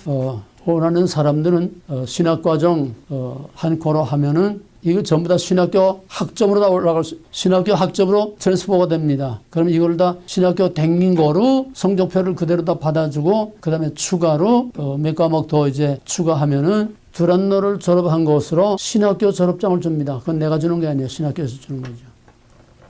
원하는 사람들은 신학과정 한 코로 하면은 이거 전부 다 신학교 학점으로 다 올라갈 수, 신학교 학점으로 트랜스퍼가 됩니다. 그럼 이걸 다 신학교 댕긴 거로 성적표를 그대로 다 받아주고 그 다음에 추가로 몇 과목 더 이제 추가하면은 드란노를 졸업한 것으로 신학교 졸업장을 줍니다. 그건 내가 주는 게 아니에요. 신학교에서 주는 거죠.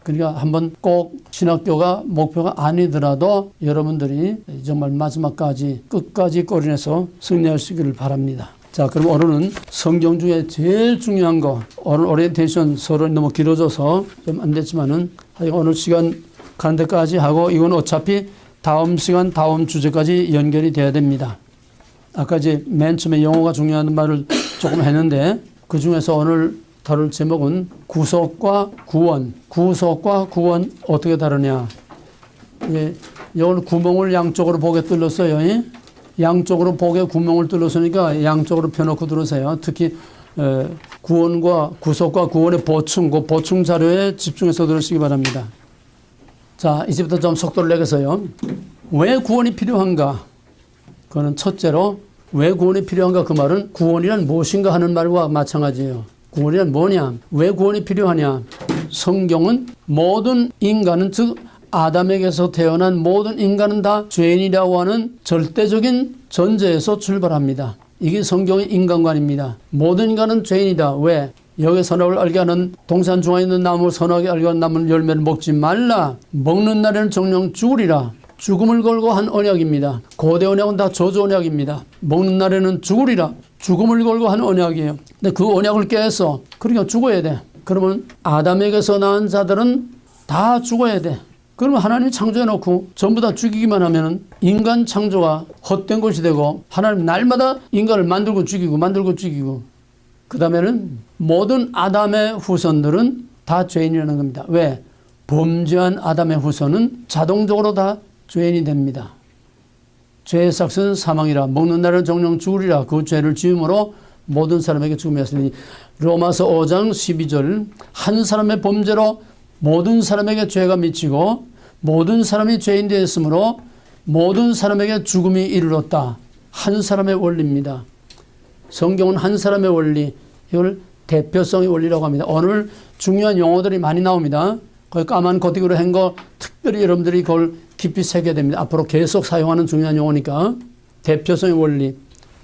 그러니까 한번 꼭 신학교가 목표가 아니더라도 여러분들이 정말 마지막까지 끝까지 꼬리내서 승리할 수 있기를 바랍니다. 자, 그럼 오늘은 성경 중에 제일 중요한 거, 오늘 오리엔테이션 서론이 너무 길어져서 좀 안 됐지만은 오늘 시간 가는 데까지 하고 이건 어차피 다음 시간 다음 주제까지 연결이 돼야 됩니다. 아까 이제 맨 처음에 영어가 중요한 말을 조금 했는데 그 중에서 오늘 다룰 제목은 구속과 구원. 구속과 구원 어떻게 다르냐. 예, 오늘 구멍을 양쪽으로 보게 뚫렸어요. 양쪽으로 보게 구멍을 뚫렸으니까 양쪽으로 펴놓고 들으세요. 특히 구원과 구속과 구원의 보충, 그 보충 자료에 집중해서 들으시기 바랍니다. 자, 이제부터 좀 속도를 내겠어요. 왜 구원이 필요한가? 그거는 첫째로 왜 구원이 필요한가 그 말은 구원이란 무엇인가 하는 말과 마찬가지예요. 구원이란 뭐냐? 왜 구원이 필요하냐? 성경은 모든 인간은 즉 아담에게서 태어난 모든 인간은 다 죄인이라고 하는 절대적인 전제에서 출발합니다. 이게 성경의 인간관입니다. 모든 인간은 죄인이다. 왜? 여기 선악을 알게 하는 동산 중앙에 있는 나무 선악을 알게 하는 나무 열매를 먹지 말라. 먹는 날에는 정령 죽으리라. 죽음을 걸고 한 언약입니다. 고대 언약은 다 저주 언약입니다. 먹는 날에는 죽으리라. 죽음을 걸고 한 언약이에요. 근데 그 언약을 깨서 그러니까 죽어야 돼. 그러면 아담에게서 낳은 자들은 다 죽어야 돼. 그러면 하나님이 창조해놓고 전부 다 죽이기만 하면 인간 창조가 헛된 것이 되고 하나님 날마다 인간을 만들고 죽이고 그 다음에는 모든 아담의 후손들은 다 죄인이라는 겁니다. 왜? 범죄한 아담의 후손은 자동적으로 다 죄인이 됩니다. 죄의 삭은 사망이라 먹는 날은 정령 죽으리라. 그 죄를 지음으로 모든 사람에게 죽음이었으니 로마서 5장 12절 한 사람의 범죄로 모든 사람에게 죄가 미치고 모든 사람이 죄인 되었으므로 모든 사람에게 죽음이 이르렀다. 한 사람의 원리입니다. 성경은 한 사람의 원리 이걸 대표성의 원리라고 합니다. 오늘 중요한 용어들이 많이 나옵니다. 거기 까만 코딩으로 한 거 특별히 여러분들이 그걸 깊이 새겨야 됩니다. 앞으로 계속 사용하는 중요한 용어니까. 대표성의 원리.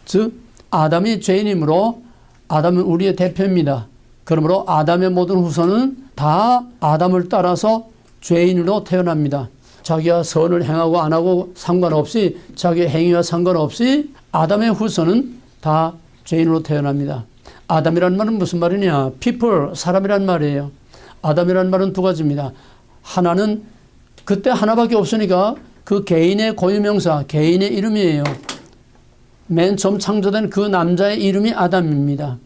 즉 아담이 죄인이므로 아담은 우리의 대표입니다. 그러므로 아담의 모든 후손은 다 아담을 따라서 죄인으로 태어납니다. 자기가 선을 행하고 안 하고 상관없이 자기의 행위와 상관없이 아담의 후손은 다 죄인으로 태어납니다. 아담이라는 말은 무슨 말이냐? people, 사람이란 말이에요. 아담이라는 말은 두 가지입니다. 하나는 그때 하나밖에 없으니까 그 개인의 고유명사, 개인의 이름이에요. 맨 처음 창조된 그 남자의 이름이 아담입니다.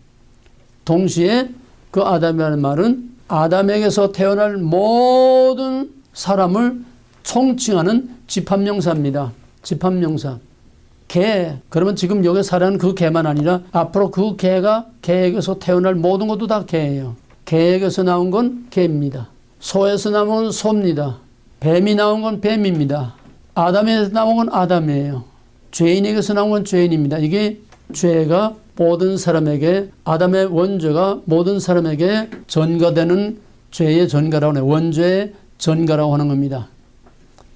동시에 그 아담이라는 말은 아담에게서 태어날 모든 사람을 총칭하는 집합명사입니다. 집합명사. 개. 그러면 지금 여기 살아는 그 개만 아니라 앞으로 그 개가 개에게서 태어날 모든 것도 다 개예요. 개에게서 나온 건 개입니다. 소에서 나온 건 소입니다. 뱀이 나온 건 뱀입니다. 아담에서 나온 건 아담이에요. 죄인에게서 나온 건 죄인입니다. 이게 죄가 모든 사람에게 아담의 원죄가 모든 사람에게 전가되는 죄의 전가라고 해요. 원죄의 전가라고 하는 겁니다.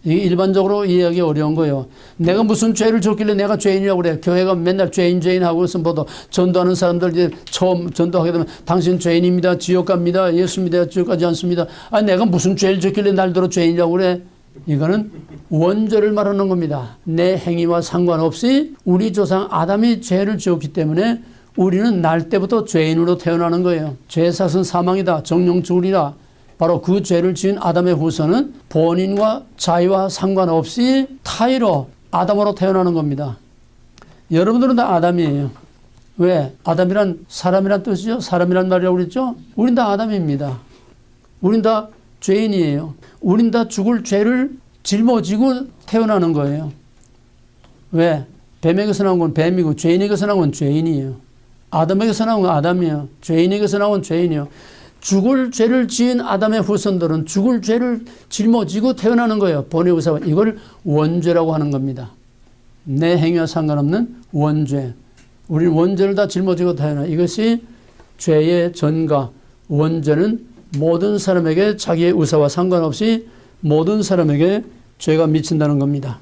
이게 일반적으로 이해하기 어려운 거예요. 내가 무슨 죄를 졌길래 내가 죄인이라고 그래. 교회가 맨날 죄인 하고 있으면 보도 전도하는 사람들 이제 처음 전도하게 되면 당신 죄인입니다. 지옥 갑니다. 예수 믿어야 지옥 가지 않습니다. 아니 내가 무슨 죄를 졌길래 날더러 죄인이라고 그래. 이거는 원죄를 말하는 겁니다. 내 행위와 상관없이 우리 조상 아담이 죄를 지었기 때문에 우리는 날 때부터 죄인으로 태어나는 거예요. 죄의 삭은 사망이다. 정령 죽으리라. 바로 그 죄를 지은 아담의 후손은 본인과 자유와 상관없이 타의로 아담으로 태어나는 겁니다. 여러분들은 다 아담이에요. 왜? 아담이란 사람이란 뜻이죠. 사람이란 말이라고 그랬죠. 우린 다 아담입니다. 우린 다 죄인이에요. 우린 다 죽을 죄를 짊어지고 태어나는 거예요. 왜? 뱀에게서 나온 건 뱀이고 죄인에게서 나온 건 죄인이에요. 아담에게서 나온 건 아담이에요. 죄인에게서 나온 건 죄인이에요. 죽을 죄를 지은 아담의 후손들은 죽을 죄를 짊어지고 태어나는 거예요. 본의 의사와. 이걸 원죄라고 하는 겁니다. 내 행위와 상관없는 원죄. 우리는 원죄를 다 짊어지고 태어나. 이것이 죄의 전가. 원죄는 모든 사람에게 자기의 의사와 상관없이 모든 사람에게 죄가 미친다는 겁니다.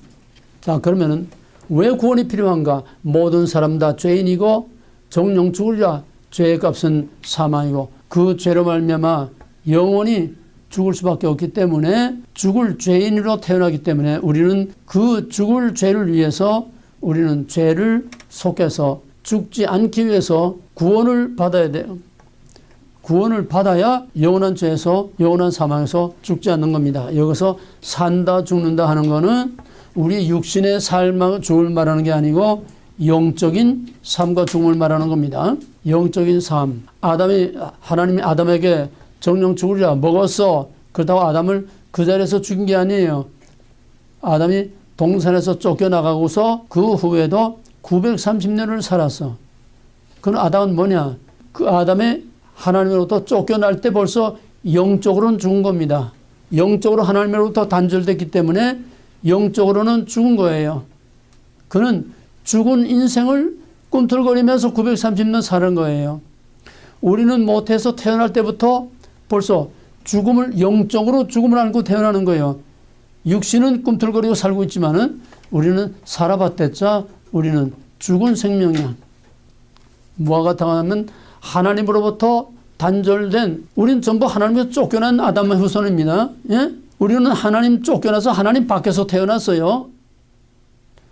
자, 그러면은 왜 구원이 필요한가? 모든 사람 다 죄인이고 정령 죽으리라. 죄의 값은 사망이고 그 죄로 말미암아 영원히 죽을 수밖에 없기 때문에 죽을 죄인으로 태어나기 때문에 우리는 그 죽을 죄를 위해서 우리는 죄를 속해서 죽지 않기 위해서 구원을 받아야 돼요. 구원을 받아야 영원한 죄에서 영원한 사망에서 죽지 않는 겁니다. 여기서 산다 죽는다 하는 거는 우리 육신의 삶과 죽음을 말하는 게 아니고 영적인 삶과 죽음을 말하는 겁니다. 영적인 삶. 하나님이 아담에게 정령 죽으리라 먹었어. 그렇다고 아담을 그 자리에서 죽인 게 아니에요. 아담이 동산에서 쫓겨나가고서 그 후에도 930년을 살았어. 그럼 아담은 뭐냐? 그 아담의 하나님으로부터 쫓겨날 때 벌써 영적으로는 죽은 겁니다. 영적으로 하나님으로부터 단절됐기 때문에 영적으로는 죽은 거예요. 그는 죽은 인생을 꿈틀거리면서 930년 사는 거예요. 우리는 못해서 태어날 때부터 벌써 영적으로 죽음을 안고 태어나는 거예요. 육신은 꿈틀거리고 살고 있지만은 우리는 살아봤댔자 우리는 죽은 생명이야. 뭐가 같아하면 하나님으로부터 단절된, 우리는 전부 하나님에서 쫓겨난 아담의 후손입니다. 예? 우리는 하나님 쫓겨나서 하나님 밖에서 태어났어요.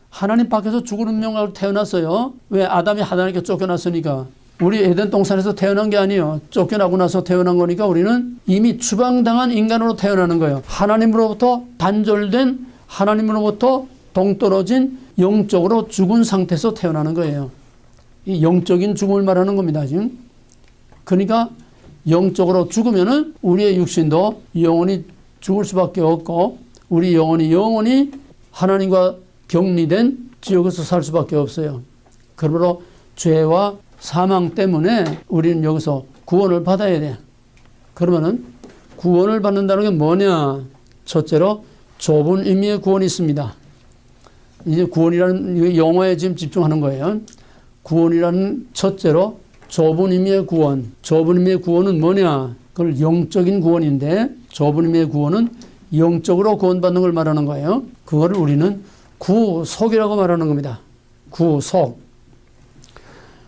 하나님 밖에서 죽은 운명으로 태어났어요. 왜? 아담이 하나님께 쫓겨났으니까. 우리 에덴 동산에서 태어난 게 아니에요. 쫓겨나고 나서 태어난 거니까 우리는 이미 추방당한 인간으로 태어나는 거예요. 하나님으로부터 단절된, 하나님으로부터 동떨어진 영적으로 죽은 상태에서 태어나는 거예요. 이 영적인 죽음을 말하는 겁니다. 지금. 그러니까 영적으로 죽으면은 우리의 육신도 영원히 죽을 수밖에 없고 우리 영원히 하나님과 격리된 지옥에서 살 수밖에 없어요. 그러므로 죄와 사망 때문에 우리는 여기서 구원을 받아야 돼. 그러면은 구원을 받는다는 게 뭐냐? 첫째로 좁은 의미의 구원이 있습니다. 이제 구원이라는 영어에 지금 집중하는 거예요. 구원이라는 첫째로 좁은 의미의 구원. 좁은 의미의 구원은 뭐냐? 그걸 영적인 구원인데 좁은 의미의 구원은 영적으로 구원받는 걸 말하는 거예요. 그거를 우리는 구속이라고 말하는 겁니다. 구속.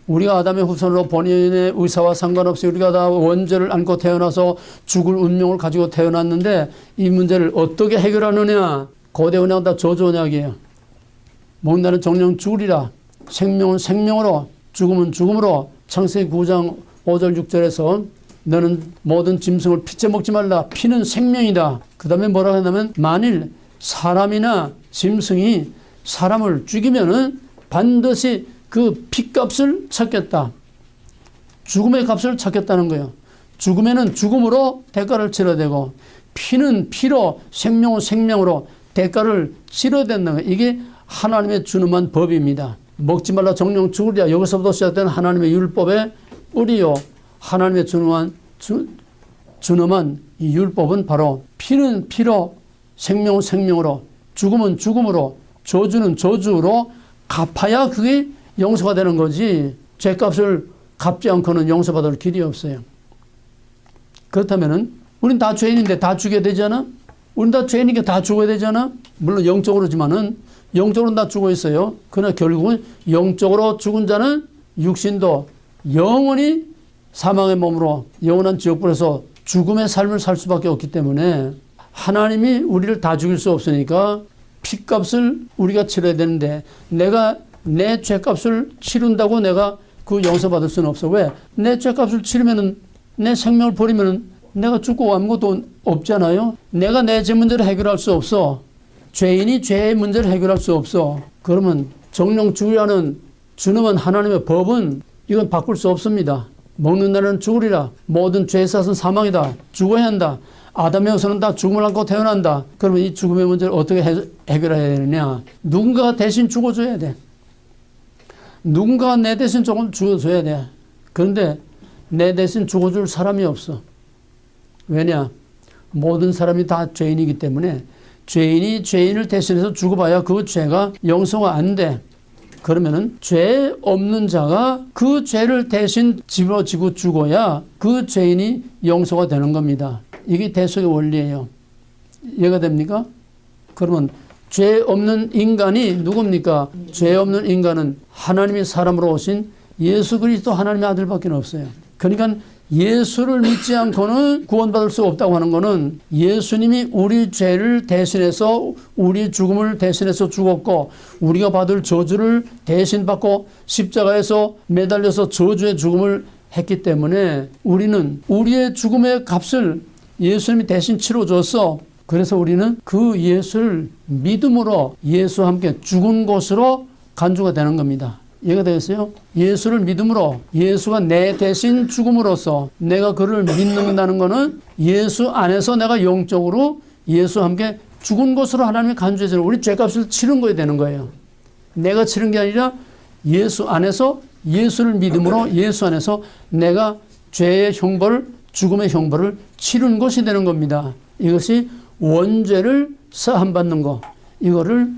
우리가 아담의 후손으로 본인의 의사와 상관없이 우리가 다 원죄를 안고 태어나서 죽을 운명을 가지고 태어났는데 이 문제를 어떻게 해결하느냐? 고대 언약은 다 저주 언약이에요. 먹는다는 정령 죽으리라. 생명은 생명으로, 죽음은 죽음으로. 창세기 9장 5절 6절에서 너는 모든 짐승을 피째 먹지 말라. 피는 생명이다. 그 다음에 뭐라고 하냐면 만일 사람이나 짐승이 사람을 죽이면은 반드시 그 피값을 찾겠다. 죽음의 값을 찾겠다는 거예요. 죽음에는 죽음으로 대가를 치러야 되고 피는 피로 생명은 생명으로 대가를 치러야 된다는 거예요. 이게 하나님의 준엄한 법입니다. 먹지 말라 정령 죽으리라. 여기서부터 시작된 하나님의 율법의 뿌리요. 하나님의 준엄한 이 율법은 바로 피는 피로 생명은 생명으로 죽음은 죽음으로 저주는 저주로 갚아야 그게 용서가 되는 거지 죄값을 갚지 않고는 용서받을 길이 없어요. 그렇다면은 우린 다 죄인인데 다 죽여야 되잖아. 우린 다 죄인이니까 다 죽어야 되잖아. 물론 영적으로지만은 영적으로는 다 죽어 있어요. 그러나 결국은 영적으로 죽은 자는 육신도 영원히 사망의 몸으로 영원한 지옥불에서 죽음의 삶을 살 수밖에 없기 때문에 하나님이 우리를 다 죽일 수 없으니까 피값을 우리가 치러야 되는데 내가 내 죄값을 치른다고 내가 그 용서받을 수는 없어. 왜? 내 죄값을 치르면은 내 생명을 버리면은 내가 죽고 아무것도 없잖아요. 내가 내 죄 문제를 해결할 수 없어. 죄인이 죄의 문제를 해결할 수 없어. 그러면 정령 죽으라는 준엄한 하나님의 법은 이건 바꿀 수 없습니다. 먹는 날은 죽으리라. 모든 죄의 삭은 사망이다. 죽어야 한다. 아담의 후손은 다 죽음을 안고 태어난다. 그러면 이 죽음의 문제를 어떻게 해결해야 되느냐? 누군가가 대신 죽어줘야 돼. 누군가가 내 대신 조금 죽어줘야 돼. 그런데 내 대신 죽어줄 사람이 없어. 왜냐? 모든 사람이 다 죄인이기 때문에 죄인이 죄인을 대신해서 죽어봐야 그 죄가 용서가 안 돼. 그러면은 죄 없는 자가 그 죄를 대신 짊어지고 죽어야 그 죄인이 용서가 되는 겁니다. 이게 대속의 원리예요. 이해가 됩니까? 그러면 죄 없는 인간이 누굽니까? 죄 없는 인간은 하나님이 사람으로 오신 예수 그리스도 하나님의 아들밖에 없어요. 그러니까 예수를 믿지 않고는 구원받을 수 없다고 하는 것은 예수님이 우리 죄를 대신해서 우리 죽음을 대신해서 죽었고 우리가 받을 저주를 대신 받고 십자가에서 매달려서 저주의 죽음을 했기 때문에 우리는 우리의 죽음의 값을 예수님이 대신 치러줬어. 그래서 우리는 그 예수를 믿음으로 예수와 함께 죽은 곳으로 간주가 되는 겁니다. 이해가 되겠어요? 예수를 믿음으로 예수가 내 대신 죽음으로써 내가 그를 믿는다는 것은 예수 안에서 내가 영적으로 예수와 함께 죽은 곳으로 하나님이 간주해서 우리 죄값을 치른 거야 되는 거예요. 내가 치른 게 아니라 예수 안에서 예수를 믿음으로 예수 안에서 내가 죄의 형벌, 죽음의 형벌을 치른 것이 되는 겁니다. 이것이 원죄를 사함받는 거. 이거를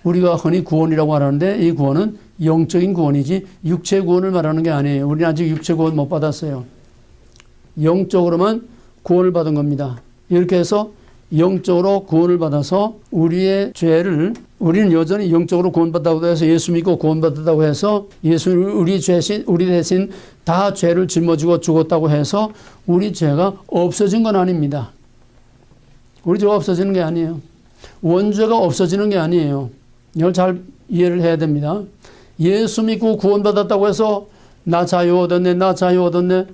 우리가 흔히 구원이라고 하는데 이 구원은 영적인 구원이지 육체 구원을 말하는 게 아니에요. 우리는 아직 육체 구원 못 받았어요. 영적으로만 구원을 받은 겁니다. 이렇게 해서 영적으로 구원을 받아서 우리의 죄를 우리는 여전히 영적으로 구원받았다고 해서 예수 믿고 구원받았다고 해서 예수는 우리 대신 다 죄를 짊어지고 죽었다고 해서 우리 죄가 없어진 건 아닙니다. 우리 죄가 없어지는 게 아니에요. 원죄가 없어지는 게 아니에요. 이걸 잘 이해를 해야 됩니다. 예수 믿고 구원받았다고 해서 나 자유 얻었네, 나 자유 얻었네.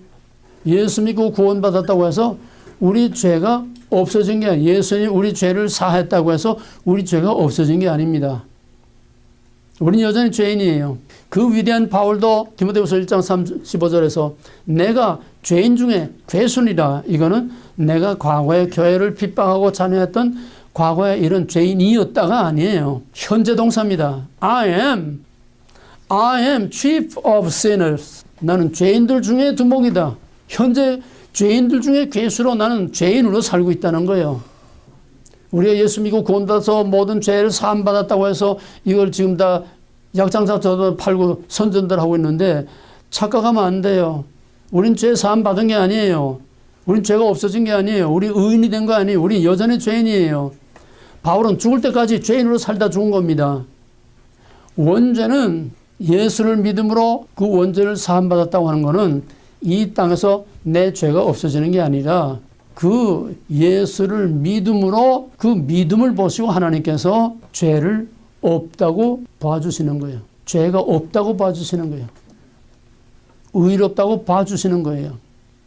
예수 믿고 구원받았다고 해서 우리 죄가 없어진 게 아니에요. 예수님 우리 죄를 사했다고 해서 우리 죄가 없어진 게 아닙니다. 우리는 여전히 죄인이에요. 그 위대한 바울도 디모데후서 1장 15절에서 내가 죄인 중에 괴순이라. 이거는 내가 과거에 교회를 핍박하고 잔해했던 과거에 이런 죄인이었다가 아니에요. 현재 동사입니다. I am chief of sinners. 나는 죄인들 중에 두목이다. 현재 죄인들 중에 괴수로 나는 죄인으로 살고 있다는 거예요. 우리가 예수 믿고 구원받아서 모든 죄를 사함받았다고 해서 이걸 지금 다 약장사처럼 팔고 선전들 하고 있는데 착각하면 안 돼요. 우린 죄 사함 받은 게 아니에요. 우린 죄가 없어진 게 아니에요. 우리 의인이 된 거 아니에요. 우리 여전히 죄인이에요. 바울은 죽을 때까지 죄인으로 살다 죽은 겁니다. 원죄는 예수를 믿음으로 그 원죄를 사함받았다고 하는 것은 이 땅에서 내 죄가 없어지는 게 아니라 그 예수를 믿음으로 그 믿음을 보시고 하나님께서 죄를 없다고 봐주시는 거예요. 죄가 없다고 봐주시는 거예요. 의롭다고 봐주시는 거예요.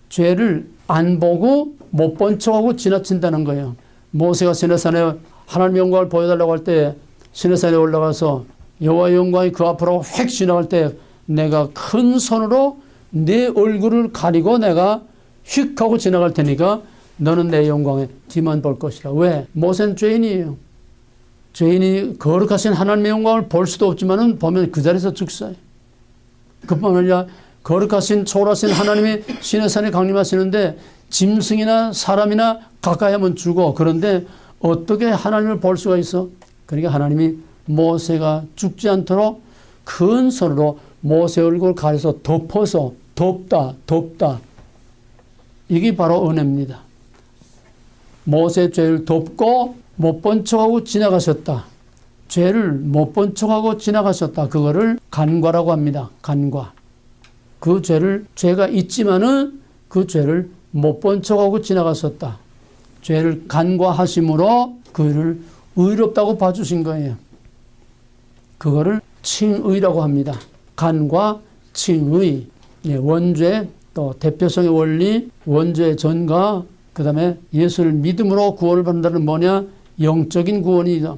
죄를 안 보고 못 본 척하고 지나친다는 거예요. 모세가 시내산에 하나님의 영광을 보여달라고 할 때 시내산에 올라가서 여호와의 영광이 그 앞으로 휙 지나갈 때 내가 큰 손으로 내 얼굴을 가리고 내가 휙 하고 지나갈 테니까 너는 내 영광에 뒤만 볼 것이라. 왜? 모세는 죄인이에요. 죄인이 거룩하신 하나님의 영광을 볼 수도 없지만은 보면 그 자리에서 죽어요. 그뿐만 아니라 거룩하신 초월하신 하나님이 시내산에 강림하시는데 짐승이나 사람이나 가까이 하면 죽어. 그런데 어떻게 하나님을 볼 수가 있어? 그러니까 하나님이 모세가 죽지 않도록 큰 손으로 모세 얼굴을 가려서 덮어서 덮다. 이게 바로 은혜입니다. 모세의 죄를 덮고 못 본 척하고 지나가셨다. 죄를 못 본 척하고 지나가셨다. 그거를 간과라고 합니다. 간과. 그 죄가 있지만은 그 죄를 못 본 척하고 지나갔었다. 죄를 간과하심으로 그를 의롭다고 봐주신 거예요. 그거를 칭의라고 합니다. 간과 칭의. 원죄, 또 대표성의 원리, 원죄의 전가, 그 다음에 예수를 믿음으로 구원을 받는다는 뭐냐? 영적인 구원이다.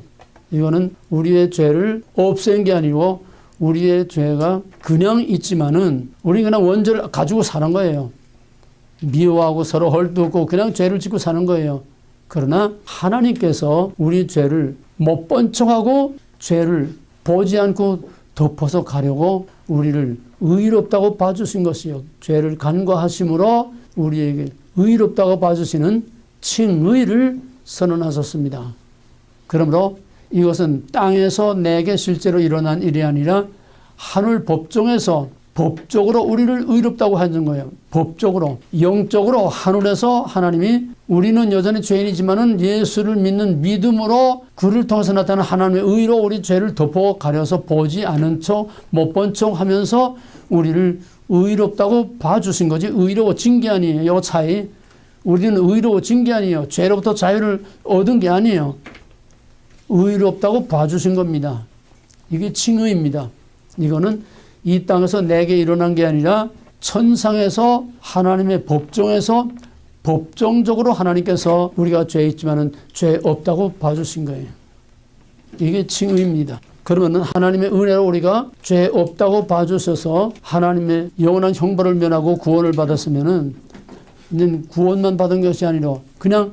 이거는 우리의 죄를 없앤 게 아니고 우리의 죄가 그냥 있지만은 우리 그냥 원죄를 가지고 사는 거예요. 미워하고 서로 헐뜯고 그냥 죄를 짓고 사는 거예요. 그러나 하나님께서 우리 죄를 못 본 척하고 죄를 보지 않고 덮어서 가려고 우리를 의롭다고 봐주신 것이요. 죄를 간과하심으로 우리에게 의롭다고 봐주시는 칭의를 선언하셨습니다. 그러므로 이것은 땅에서 내게 실제로 일어난 일이 아니라 하늘 법정에서 법적으로 우리를 의롭다고 하는 거예요. 법적으로, 영적으로 하늘에서 하나님이 우리는 여전히 죄인이지만은 예수를 믿는 믿음으로 그를 통해서 나타나는 하나님의 의로 우리 죄를 덮어 가려서 보지 않은 척, 못 본 척 하면서 우리를 의롭다고 봐주신 거지. 의로워진 게 아니에요. 이 차이. 우리는 의로워진 게 아니에요. 죄로부터 자유를 얻은 게 아니에요. 의롭다고 봐주신 겁니다. 이게 칭의입니다. 이거는 이 땅에서 내게 일어난 게 아니라 천상에서 하나님의 법정에서 법정적으로 하나님께서 우리가 죄 있지만은 죄 없다고 봐주신 거예요. 이게 칭의입니다. 그러면 하나님의 은혜로 우리가 죄 없다고 봐주셔서 하나님의 영원한 형벌을 면하고 구원을 받았으면은 구원만 받은 것이 아니라 그냥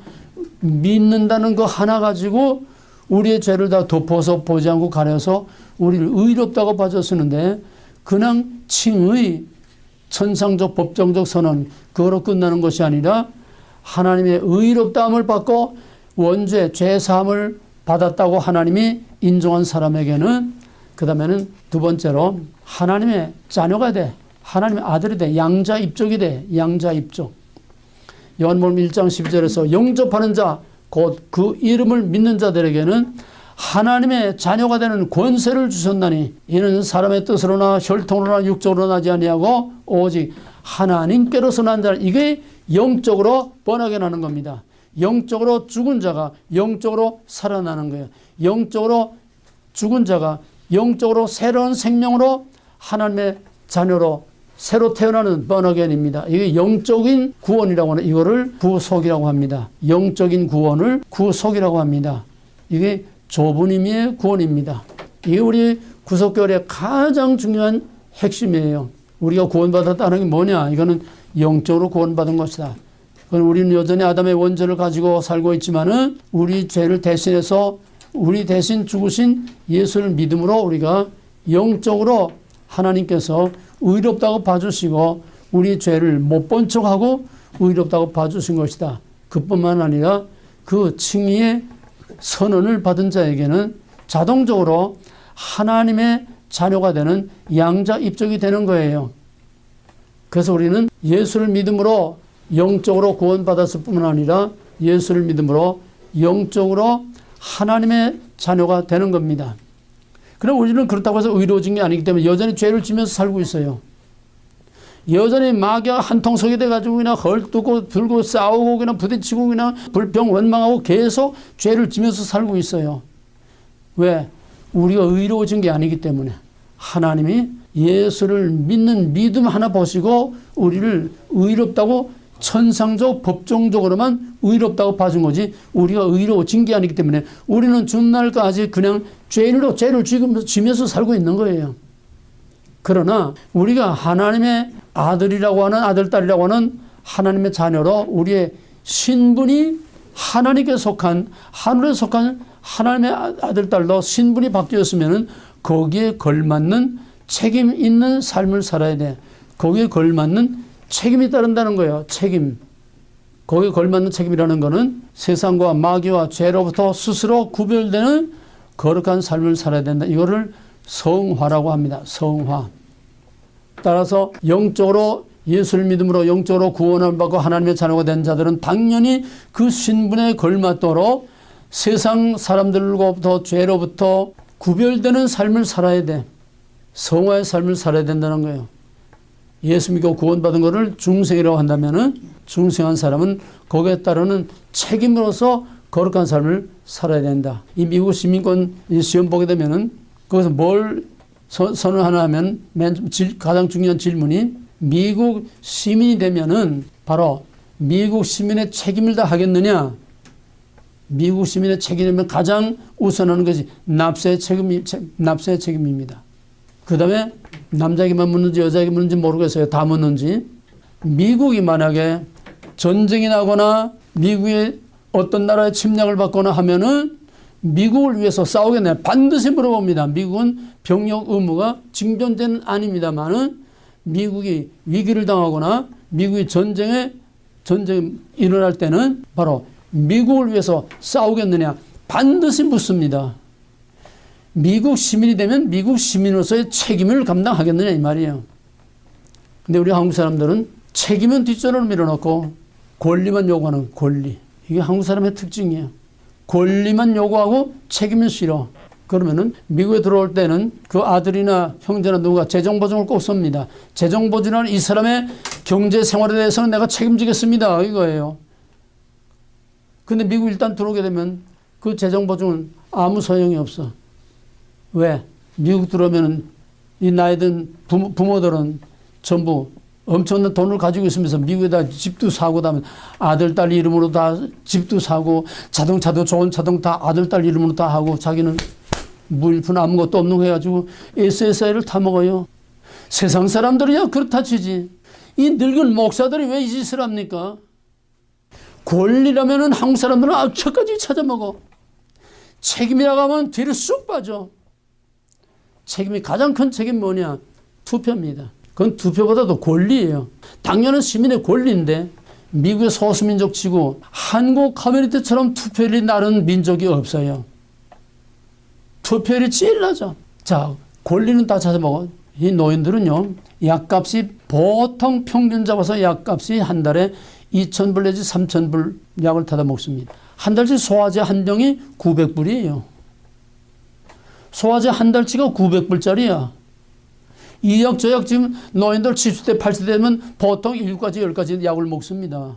믿는다는 거 하나 가지고 우리의 죄를 다 덮어서 보지 않고 가려서 우리를 의롭다고 봐줬었는데 그냥 칭의, 천상적 법정적 선언 그거로 끝나는 것이 아니라 하나님의 의롭다함을 받고 원죄, 죄사함을 받았다고 하나님이 인정한 사람에게는 그 다음에는 두 번째로 하나님의 자녀가 돼. 하나님의 아들이 돼. 양자 입족이 돼. 양자 입족. 요한복음 1장 12절에서 영접하는 자, 곧 그 이름을 믿는 자들에게는 하나님의 자녀가 되는 권세를 주셨나니 이는 사람의 뜻으로나 혈통으로나 육적으로 나지 아니하고 오직 하나님께로서 난 자라. 이게 영적으로 번하게 나는 겁니다. 영적으로 죽은 자가 영적으로 살아나는 거예요. 영적으로 죽은 자가 영적으로 새로운 생명으로 하나님의 자녀로 새로 태어나는 번어겐입니다. 이게 영적인 구원이라고 하는 이거를 구속이라고 합니다. 영적인 구원을 구속이라고 합니다. 이게 좁은 의미의 구원입니다. 이게 우리 구속교회의 가장 중요한 핵심이에요. 우리가 구원받았다는 게 뭐냐? 이거는 영적으로 구원받은 것이다. 그건 우리는 여전히 아담의 원죄를 가지고 살고 있지만은 우리 죄를 대신해서 우리 대신 죽으신 예수를 믿음으로 우리가 영적으로 하나님께서 의롭다고 봐주시고 우리 죄를 못 본 척하고 의롭다고 봐주신 것이다. 그뿐만 아니라 그 칭의의 선언을 받은 자에게는 자동적으로 하나님의 자녀가 되는 양자 입족이 되는 거예요. 그래서 우리는 예수를 믿음으로 영적으로 구원받았을 뿐만 아니라 예수를 믿음으로 영적으로 하나님의 자녀가 되는 겁니다. 그럼 우리는 그렇다고 해서 의로워진 게 아니기 때문에 여전히 죄를 지면서 살고 있어요. 여전히 마귀가 한통속이 돼가지고 그냥 헐뜯고 들고 싸우고 그냥 부딪히고 그냥 불평 원망하고 계속 죄를 지면서 살고 있어요. 왜? 우리가 의로워진 게 아니기 때문에. 하나님이 예수를 믿는 믿음 하나 보시고 우리를 의롭다고 천상적 법정적으로만 의롭다고 봐준 거지 우리가 의로워진 게 아니기 때문에 우리는 훗날까지 그냥 죄를 지면서 살고 있는 거예요. 그러나 우리가 하나님의 아들이라고 하는 아들, 딸이라고 하는 하나님의 자녀로 우리의 신분이 하나님께 속한 하늘에 속한 하나님의 아들, 딸로 신분이 바뀌었으면 거기에 걸맞는 책임 있는 삶을 살아야 돼. 거기에 걸맞는 책임이 따른다는 거예요. 책임. 거기에 걸맞는 책임이라는 거는 세상과 마귀와 죄로부터 스스로 구별되는 거룩한 삶을 살아야 된다. 이거를 성화라고 합니다. 성화. 따라서 영적으로 예수를 믿음으로 영적으로 구원을 받고 하나님의 자녀가 된 자들은 당연히 그 신분에 걸맞도록 세상 사람들로부터 죄로부터 구별되는 삶을 살아야 돼. 성화의 삶을 살아야 된다는 거예요. 예수 믿고 구원받은 것을 중생이라고 한다면은 중생한 사람은 거기에 따르는 책임으로서 거룩한 삶을 살아야 된다. 이 미국 시민권 시험 보게 되면은 거기서 뭘 선언하나 하면 가장 중요한 질문이 미국 시민이 되면은 바로 미국 시민의 책임을 다 하겠느냐? 미국 시민의 책임이면 가장 우선하는 것이 납세의 책임입니다. 그 다음에 남자에게만 묻는지 여자에게 묻는지 모르겠어요. 다 묻는지. 미국이 만약에 전쟁이 나거나 미국의 어떤 나라의 침략을 받거나 하면은 미국을 위해서 싸우겠네요. 반드시 물어봅니다. 미국은 병역 의무가 징전제는 아닙니다만은 미국이 위기를 당하거나 미국이 전쟁이 일어날 때는 바로 미국을 위해서 싸우겠느냐 반드시 묻습니다. 미국 시민이 되면 미국 시민으로서의 책임을 감당하겠느냐 이 말이에요. 근데 우리 한국 사람들은 책임은 뒷전으로 밀어놓고 권리만 요구하는 권리. 이게 한국 사람의 특징이에요. 권리만 요구하고 책임은 싫어. 그러면은 미국에 들어올 때는 그 아들이나 형제나 누가 재정보증을 꼭 씁니다. 재정보증은 이 사람의 경제 생활에 대해서는 내가 책임지겠습니다. 이거예요. 근데 미국 일단 들어오게 되면 그 재정보증은 아무 소용이 없어. 왜? 미국 들어오면 이 나이 든 부모들은 전부 엄청난 돈을 가지고 있으면서 미국에다 집도 사고 다면 아들, 딸 이름으로 다 집도 사고 자동차도 좋은 자동 다 아들, 딸 이름으로 다 하고 자기는 무일푼 아무것도 없는 거 해가지고 SSI를 타먹어요. 세상 사람들이야 그렇다 치지. 이 늙은 목사들이 왜 이 짓을 합니까? 권리라면은 한국 사람들은 악처까지 찾아먹어. 책임이라고 하면 뒤로 쑥 빠져. 책임이 가장 큰 책임 뭐냐? 투표입니다. 그건 투표보다도 권리예요. 당연한 시민의 권리인데 미국의 소수민족 치고 한국 커뮤니티처럼 투표율이 낮은 민족이 없어요. 투표율이 제일 낮아. 자, 권리는 다 찾아먹어. 이 노인들은요. 약값이 보통 평균 잡아서 약값이 한 달에 2,000불 내지 3,000불 약을 타다 먹습니다. 한 달치 소화제 한 병이 900불이에요. 소화제 한 달치가 900불짜리야. 이 약, 저 약 지금 노인들 70대, 80대 되면 보통 7가지, 10가지 약을 먹습니다.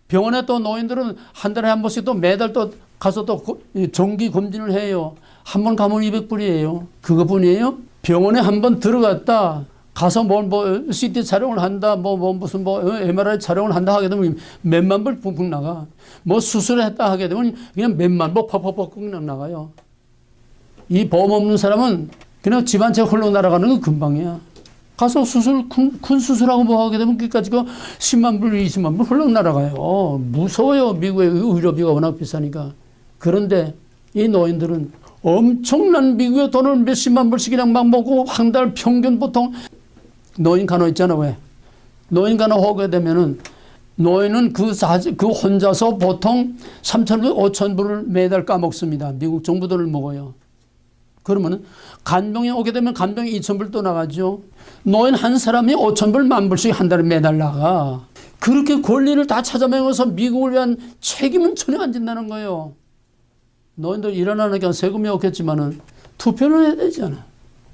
병원에 또 노인들은 한 달에 한 번씩 또 매달 또 가서 또 정기 검진을 해요. 한 번 가면 200불이에요. 그거뿐이에요? 병원에 한 번 들어갔다. 가서 뭐 CT 촬영을 한다. 무슨 MRI 촬영을 한다 하게 되면 몇만 불 붕붕 나가. 뭐 수술했다 하게 되면 그냥 몇만 불 퍽퍽퍽 그냥 나가요. 이 보험 없는 사람은 그냥 집안채 홀로 날아가는 건 금방이야. 가서 큰 수술하고 뭐 하게 되면 끝까지 10만 불, 20만 불 홀로 날아가요. 무서워요. 미국의 의료비가 워낙 비싸니까. 그런데 이 노인들은 엄청난 미국의 돈을 몇십만 불씩 그냥 막 먹고 한 달 평균 보통 노인 간호 있잖아. 왜? 노인 간호 하게 되면은 노인은 그 혼자서 보통 3,000불, 5,000불을 매달 까먹습니다. 미국 정부 돈을 먹어요. 그러면 간병이 오게 되면 간병이 2,000불 또 나가죠. 노인 한 사람이 5,000불, 10,000불씩 한 달에 매달 나가. 그렇게 권리를 다 찾아내면서 미국을 위한 책임은 전혀 안 진다는 거예요. 노인들 일어나니까 세금이 없겠지만은 투표를 해야 되잖아.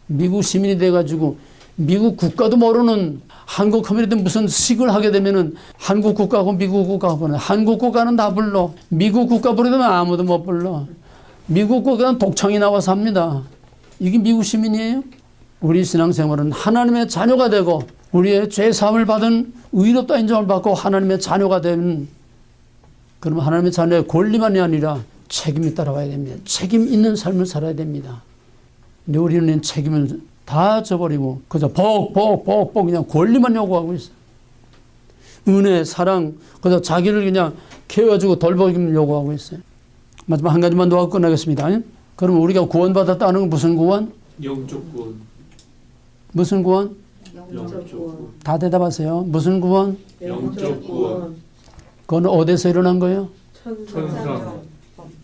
미국 시민이 돼가지고 미국 국가도 모르는 한국 커뮤니티 무슨 식을 하게 되면은 한국 국가하고 미국 국가가 부르네. 한국 국가는 다 불러. 미국 국가 부르면 아무도 못 불러. 미국 국가는 독창이 나와서 합니다. 이게 미국 시민이에요? 우리 신앙생활은 하나님의 자녀가 되고 우리의 죄사함을 받은 의롭다 인정을 받고 하나님의 자녀가 되는, 그러면 하나님의 자녀의 권리만이 아니라 책임이 따라와야 됩니다. 책임 있는 삶을 살아야 됩니다. 근데 우리는 책임을 다 져버리고 그저 복 그냥 권리만 요구하고 있어요. 은혜, 사랑, 그저 자기를 그냥 케어주고 돌보기만 요구하고 있어요. 마지막 한 가지만 더 하고 끝나겠습니다. 그럼 우리가 구원받았다는 건 무슨 구원? 영적 구원. 무슨 구원? 영적 구원. 다 대답하세요. 무슨 구원? 영적 구원. 그건 어디서 일어난 거예요? 천상.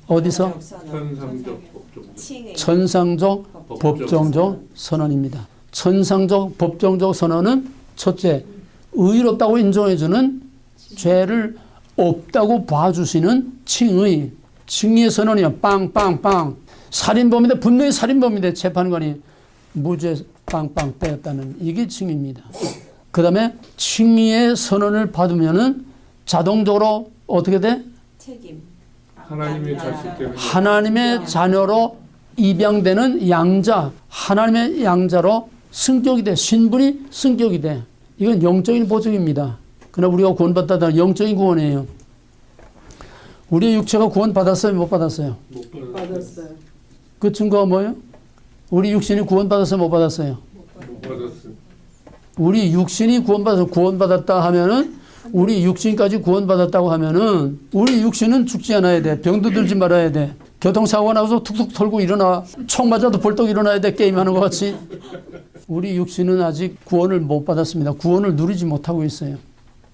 어디서? 천상적 법적. 칭의 천상적 법정적 선언입니다. 천상적 법정적 선언은 첫째, 의롭다고 인정해주는 죄를 없다고 봐주시는 칭의의 선언이요. 빵빵빵. 살인범인데 분명히 살인범인데 재판관이 무죄 빵빵 때렸다는 이게 칭의입니다. 그 다음에 칭의의 선언을 받으면은 자동적으로 어떻게 돼? 책임. 하나님의 자식 되는. 하나님의 자녀로 입양되는 양자, 하나님의 양자로 승격이 돼. 신분이 승격이 돼. 이건 영적인 보증입니다. 그러나 우리가 구원받았다는 영적인 구원이에요. 우리의 육체가 구원받았어요? 못 받았어요? 못 받았어요. 그 증거가 뭐예요? 우리 육신이 구원받았어요? 못 받았어요? 못 받았어요. 우리 육신이 구원받았다 하면은, 우리 육신까지 구원받았다고 하면은 우리 육신은 죽지 않아야 돼. 병도 들지 말아야 돼. 교통사고가 나서 툭툭 털고 일어나. 총 맞아도 벌떡 일어나야 돼. 게임하는 것 같이. 우리 육신은 아직 구원을 못 받았습니다. 구원을 누리지 못하고 있어요.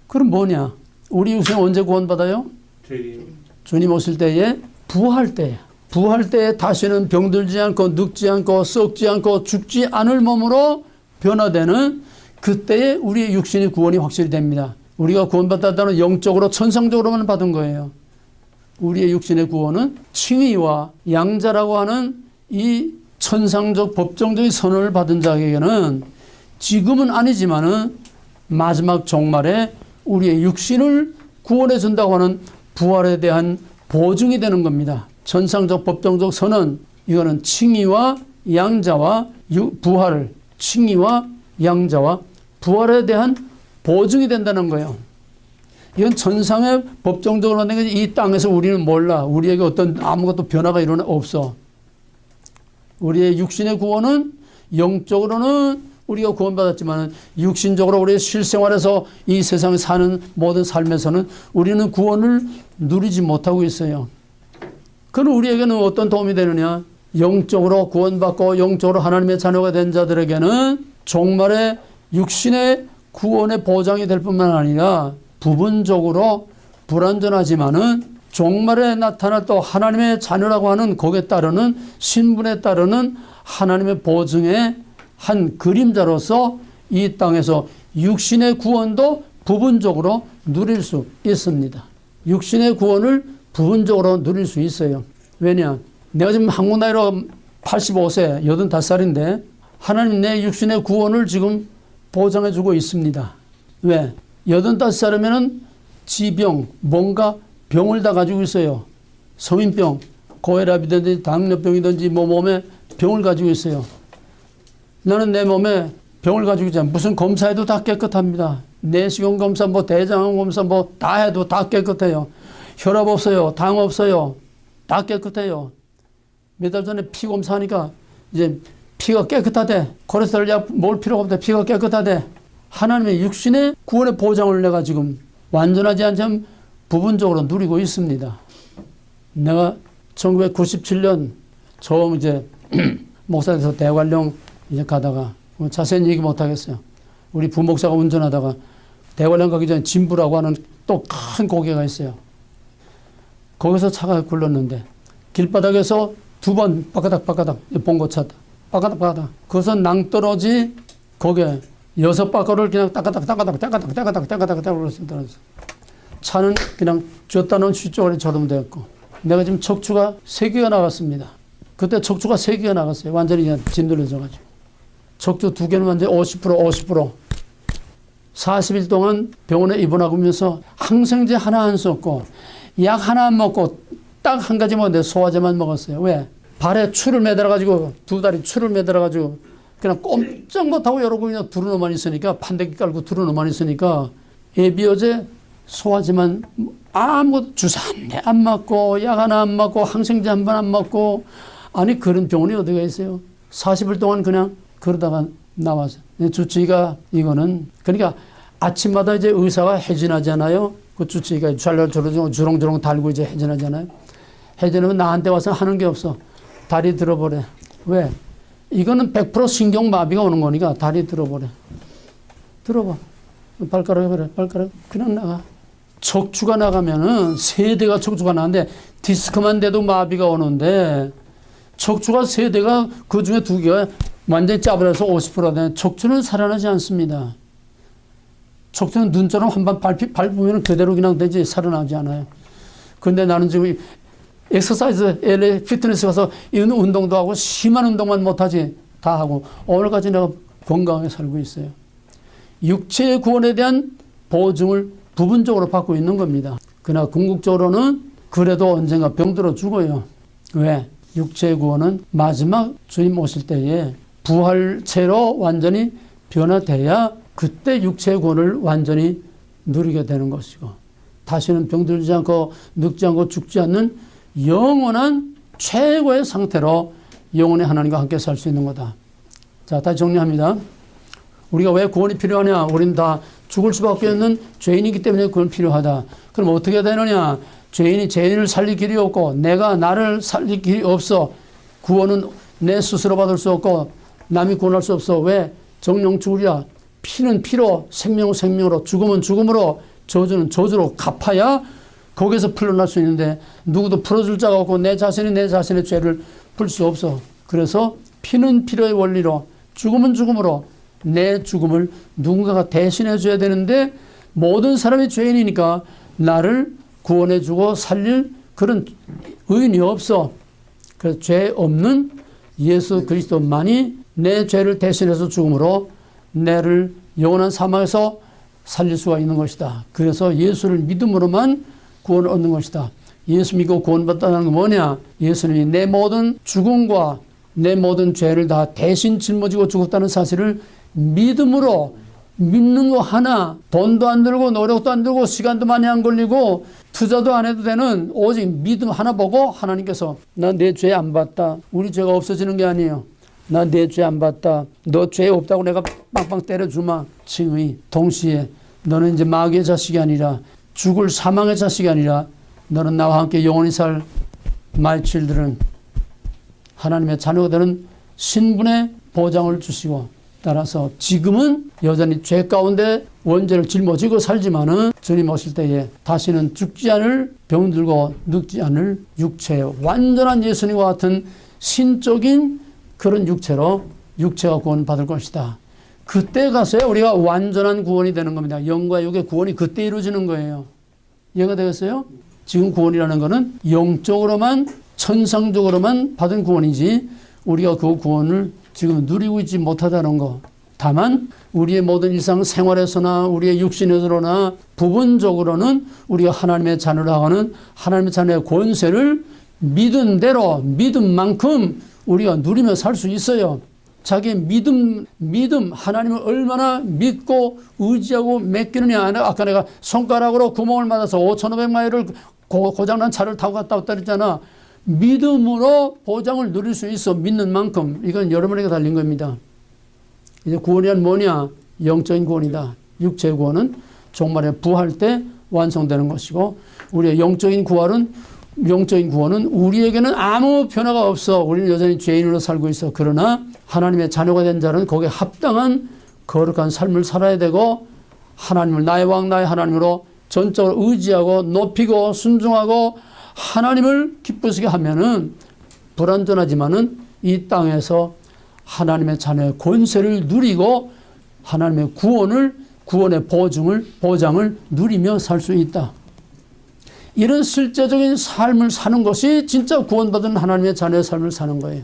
그럼 뭐냐? 우리 육신은 언제 구원받아요? 죄인. 주님 오실 때에 부활 때. 부활 때에 다시는 병들지 않고 늙지 않고 썩지 않고 죽지 않을 몸으로 변화되는 그때에 우리의 육신의 구원이 확실히 됩니다. 우리가 구원받았다는 영적으로 천상적으로만 받은 거예요. 우리의 육신의 구원은 칭의와 양자라고 하는 이 천상적 법정적인 선언을 받은 자에게는 지금은 아니지만은 마지막 종말에 우리의 육신을 구원해 준다고 하는 부활에 대한 보증이 되는 겁니다. 천상적 법정적 선언, 이거는 칭의와 양자와 부활, 칭의와 양자와 부활에 대한 보증이 된다는 거예요. 이건 천상의 법정적으로 만든 게 이 땅에서 우리는 몰라. 우리에게 어떤 아무것도 변화가 없어. 우리의 육신의 구원은 영적으로는 우리가 구원받았지만 육신적으로 우리의 실생활에서 이 세상에 사는 모든 삶에서는 우리는 구원을 누리지 못하고 있어요. 그럼 우리에게는 어떤 도움이 되느냐? 영적으로 구원받고 영적으로 하나님의 자녀가 된 자들에게는 종말에 육신의 구원의 보장이 될 뿐만 아니라 부분적으로 불완전하지만은 종말에 나타날 또 하나님의 자녀라고 하는 거기에 따르는 신분에 따르는 하나님의 보증의 한 그림자로서 이 땅에서 육신의 구원도 부분적으로 누릴 수 있습니다. 육신의 구원을 부분적으로 누릴 수 있어요. 왜냐? 내가 지금 한국 나이로 85세, 85살인데 하나님 내 육신의 구원을 지금 보장해 주고 있습니다. 왜? 85살이면은 지병, 뭔가 병을 다 가지고 있어요. 성인병, 고혈압이든지 당뇨병이든지 몸에 병을 가지고 있어요. 나는 내 몸에 병을 가지고 있잖아. 무슨 검사해도 다 깨끗합니다. 내시경 검사, 대장암 검사 다 해도 다 깨끗해요. 혈압 없어요. 당 없어요. 다 깨끗해요. 몇 달 전에 피 검사하니까 이제 피가 깨끗하대. 콜레스테롤 약 먹을 필요가 없대. 피가 깨끗하대. 하나님의 육신의 구원의 보장을 내가 지금 완전하지 않지만 부분적으로 누리고 있습니다. 내가 1997년 처음 이제 목사에서 대관령 이제 가다가 자세히 얘기 못 하겠어요. 우리 부목사가 운전하다가 대관령 가기 전에 진부라고 하는 또 큰 고개가 있어요. 거기서 차가 굴렀는데 길바닥에서 두 번 바까닥 봉고 찼다. 바까닥. 그것은 낭떠러지 거기에 6바퀴를 그냥 따가닥 떨어졌어. 차는 그냥 쥐었다 놓은 쥐쪼리처럼 되었고, 내가 지금 척추가 3개가 나갔습니다. 그때 척추가 3개가 나갔어요. 완전히 그냥 짓눌려져가지고. 척추 2개는 완전히 50%. 40일 동안 병원에 입원하면서 항생제 하나 안 썼고, 약 하나 안 먹고, 딱 한 가지 먹었는데 소화제만 먹었어요. 왜? 발에 추를 매달아가지고, 2다리 추를 매달아가지고, 그냥 꼼짝 못하고 이러고 그냥 두루노만 있으니까, 판대기 깔고 두루노만 있으니까, 예비어제 소화제만 아무것도 주사 한 대 안 맞고, 약 하나 안 맞고, 항생제 한 번 안 맞고, 아니, 그런 병원이 어디가 있어요? 40일 동안 그냥 그러다가 나와서. 주치의가 이거는, 그러니까 아침마다 이제 의사가 해진하잖아요. 그 주치의가 주렁주렁 달고 이제 해진하잖아요. 해진하면 나한테 와서 하는 게 없어. 다리 들어보래. 왜? 이거는 100% 신경마비가 오는 거니까 다리 들어보래. 들어봐. 발가락에 그래. 발가락. 그냥 나가. 척추가 나가면은 3대가 척추가 나는데 디스크만 돼도 마비가 오는데 척추가 3대가 그 중에 2개가 완전히 짜버려서 50%가 되는 척추는 살아나지 않습니다. 척추는 눈처럼 한번 밟으면 그대로 그냥 되지 살아나지 않아요. 근데 나는 지금 엑서사이즈, LA 피트니스 가서 이런 운동도 하고 심한 운동만 못하지 다 하고 오늘까지 내가 건강하게 살고 있어요. 육체의 구원에 대한 보증을 부분적으로 받고 있는 겁니다. 그러나 궁극적으로는 그래도 언젠가 병들어 죽어요. 왜? 육체의 구원은 마지막 주님 오실 때에 부활체로 완전히 변화돼야 그때 육체의 구원을 완전히 누리게 되는 것이고 다시는 병들지 않고 늙지 않고 죽지 않는 영원한 최고의 상태로 영원히 하나님과 함께 살 수 있는 거다. 자, 다시 정리합니다. 우리가 왜 구원이 필요하냐? 우리는 다 죽을 수밖에 없는 죄인이기 때문에 구원이 필요하다. 그럼 어떻게 되느냐? 죄인이 죄인을 살릴 길이 없고 내가 나를 살릴 길이 없어. 구원은 내 스스로 받을 수 없고 남이 구원할 수 없어. 왜? 정령 죽으리라. 피는 피로, 생명은 생명으로, 죽음은 죽음으로, 저주는 저주로 갚아야 거기서 풀려날 수 있는데 누구도 풀어줄 자가 없고 내 자신이 내 자신의 죄를 풀 수 없어. 그래서 피는 피로의 원리로, 죽음은 죽음으로 내 죽음을 누군가가 대신해 줘야 되는데 모든 사람이 죄인이니까 나를 구원해 주고 살릴 그런 의인이 없어. 그래서 죄 없는 예수 그리스도만이 내 죄를 대신해서 죽음으로 내를 영원한 사망에서 살릴 수가 있는 것이다. 그래서 예수를 믿음으로만 구원을 얻는 것이다. 예수 믿고 구원받다는 건 뭐냐? 예수님이 내 모든 죽음과 내 모든 죄를 다 대신 짊어지고 죽었다는 사실을 믿음으로 믿는 거 하나, 돈도 안 들고 노력도 안 들고 시간도 많이 안 걸리고 투자도 안 해도 되는 오직 믿음 하나 보고 하나님께서 나 내 죄 안 봤다. 우리 죄가 없어지는 게 아니에요. 나 내 죄 안 봤다. 너 죄 없다고 내가 빵빵 때려주마. 칭의. 동시에 너는 이제 마귀의 자식이 아니라 죽을 사망의 자식이 아니라 너는 나와 함께 영원히 살 my children 하나님의 자녀가 되는 신분의 보장을 주시고 따라서 지금은 여전히 죄 가운데 원죄를 짊어지고 살지만은 주님 오실 때에 다시는 죽지 않을 병들고 늙지 않을 육체 완전한 예수님과 같은 신적인 그런 육체로 육체가 구원받을 것이다. 그때 가서야 우리가 완전한 구원이 되는 겁니다. 영과 육의 구원이 그때 이루어지는 거예요. 이해가 되겠어요? 지금 구원이라는 것은 영적으로만 천상적으로만 받은 구원이지 우리가 그 구원을 지금 누리고 있지 못하다는 거. 다만 우리의 모든 일상생활에서나 우리의 육신에서나 부분적으로는 우리가 하나님의 자녀라 하는 하나님의 자녀의 권세를 믿은 대로 믿은 만큼 우리가 누리며 살 수 있어요. 자기의 믿음 하나님을 얼마나 믿고 의지하고 맡기느냐. 아까 내가 손가락으로 구멍을 맞아서 5,500마일을 고장난 차를 타고 갔다 왔다 그랬잖아. 믿음으로 보장을 누릴 수 있어. 믿는 만큼. 이건 여러분에게 달린 겁니다. 이제 구원이란 뭐냐? 영적인 구원이다. 육체의 구원은 종말에 부활 때 완성되는 것이고 우리의 영적인 구원은 우리에게는 아무 변화가 없어. 우리는 여전히 죄인으로 살고 있어. 그러나 하나님의 자녀가 된 자는 거기에 합당한 거룩한 삶을 살아야 되고 하나님을 나의 왕 나의 하나님으로 전적으로 의지하고 높이고 순종하고 하나님을 기쁘시게 하면은 불완전하지만은 이 땅에서 하나님의 자녀의 권세를 누리고 하나님의 구원의 보장을 누리며 살 수 있다. 이런 실제적인 삶을 사는 것이 진짜 구원받은 하나님의 자녀의 삶을 사는 거예요.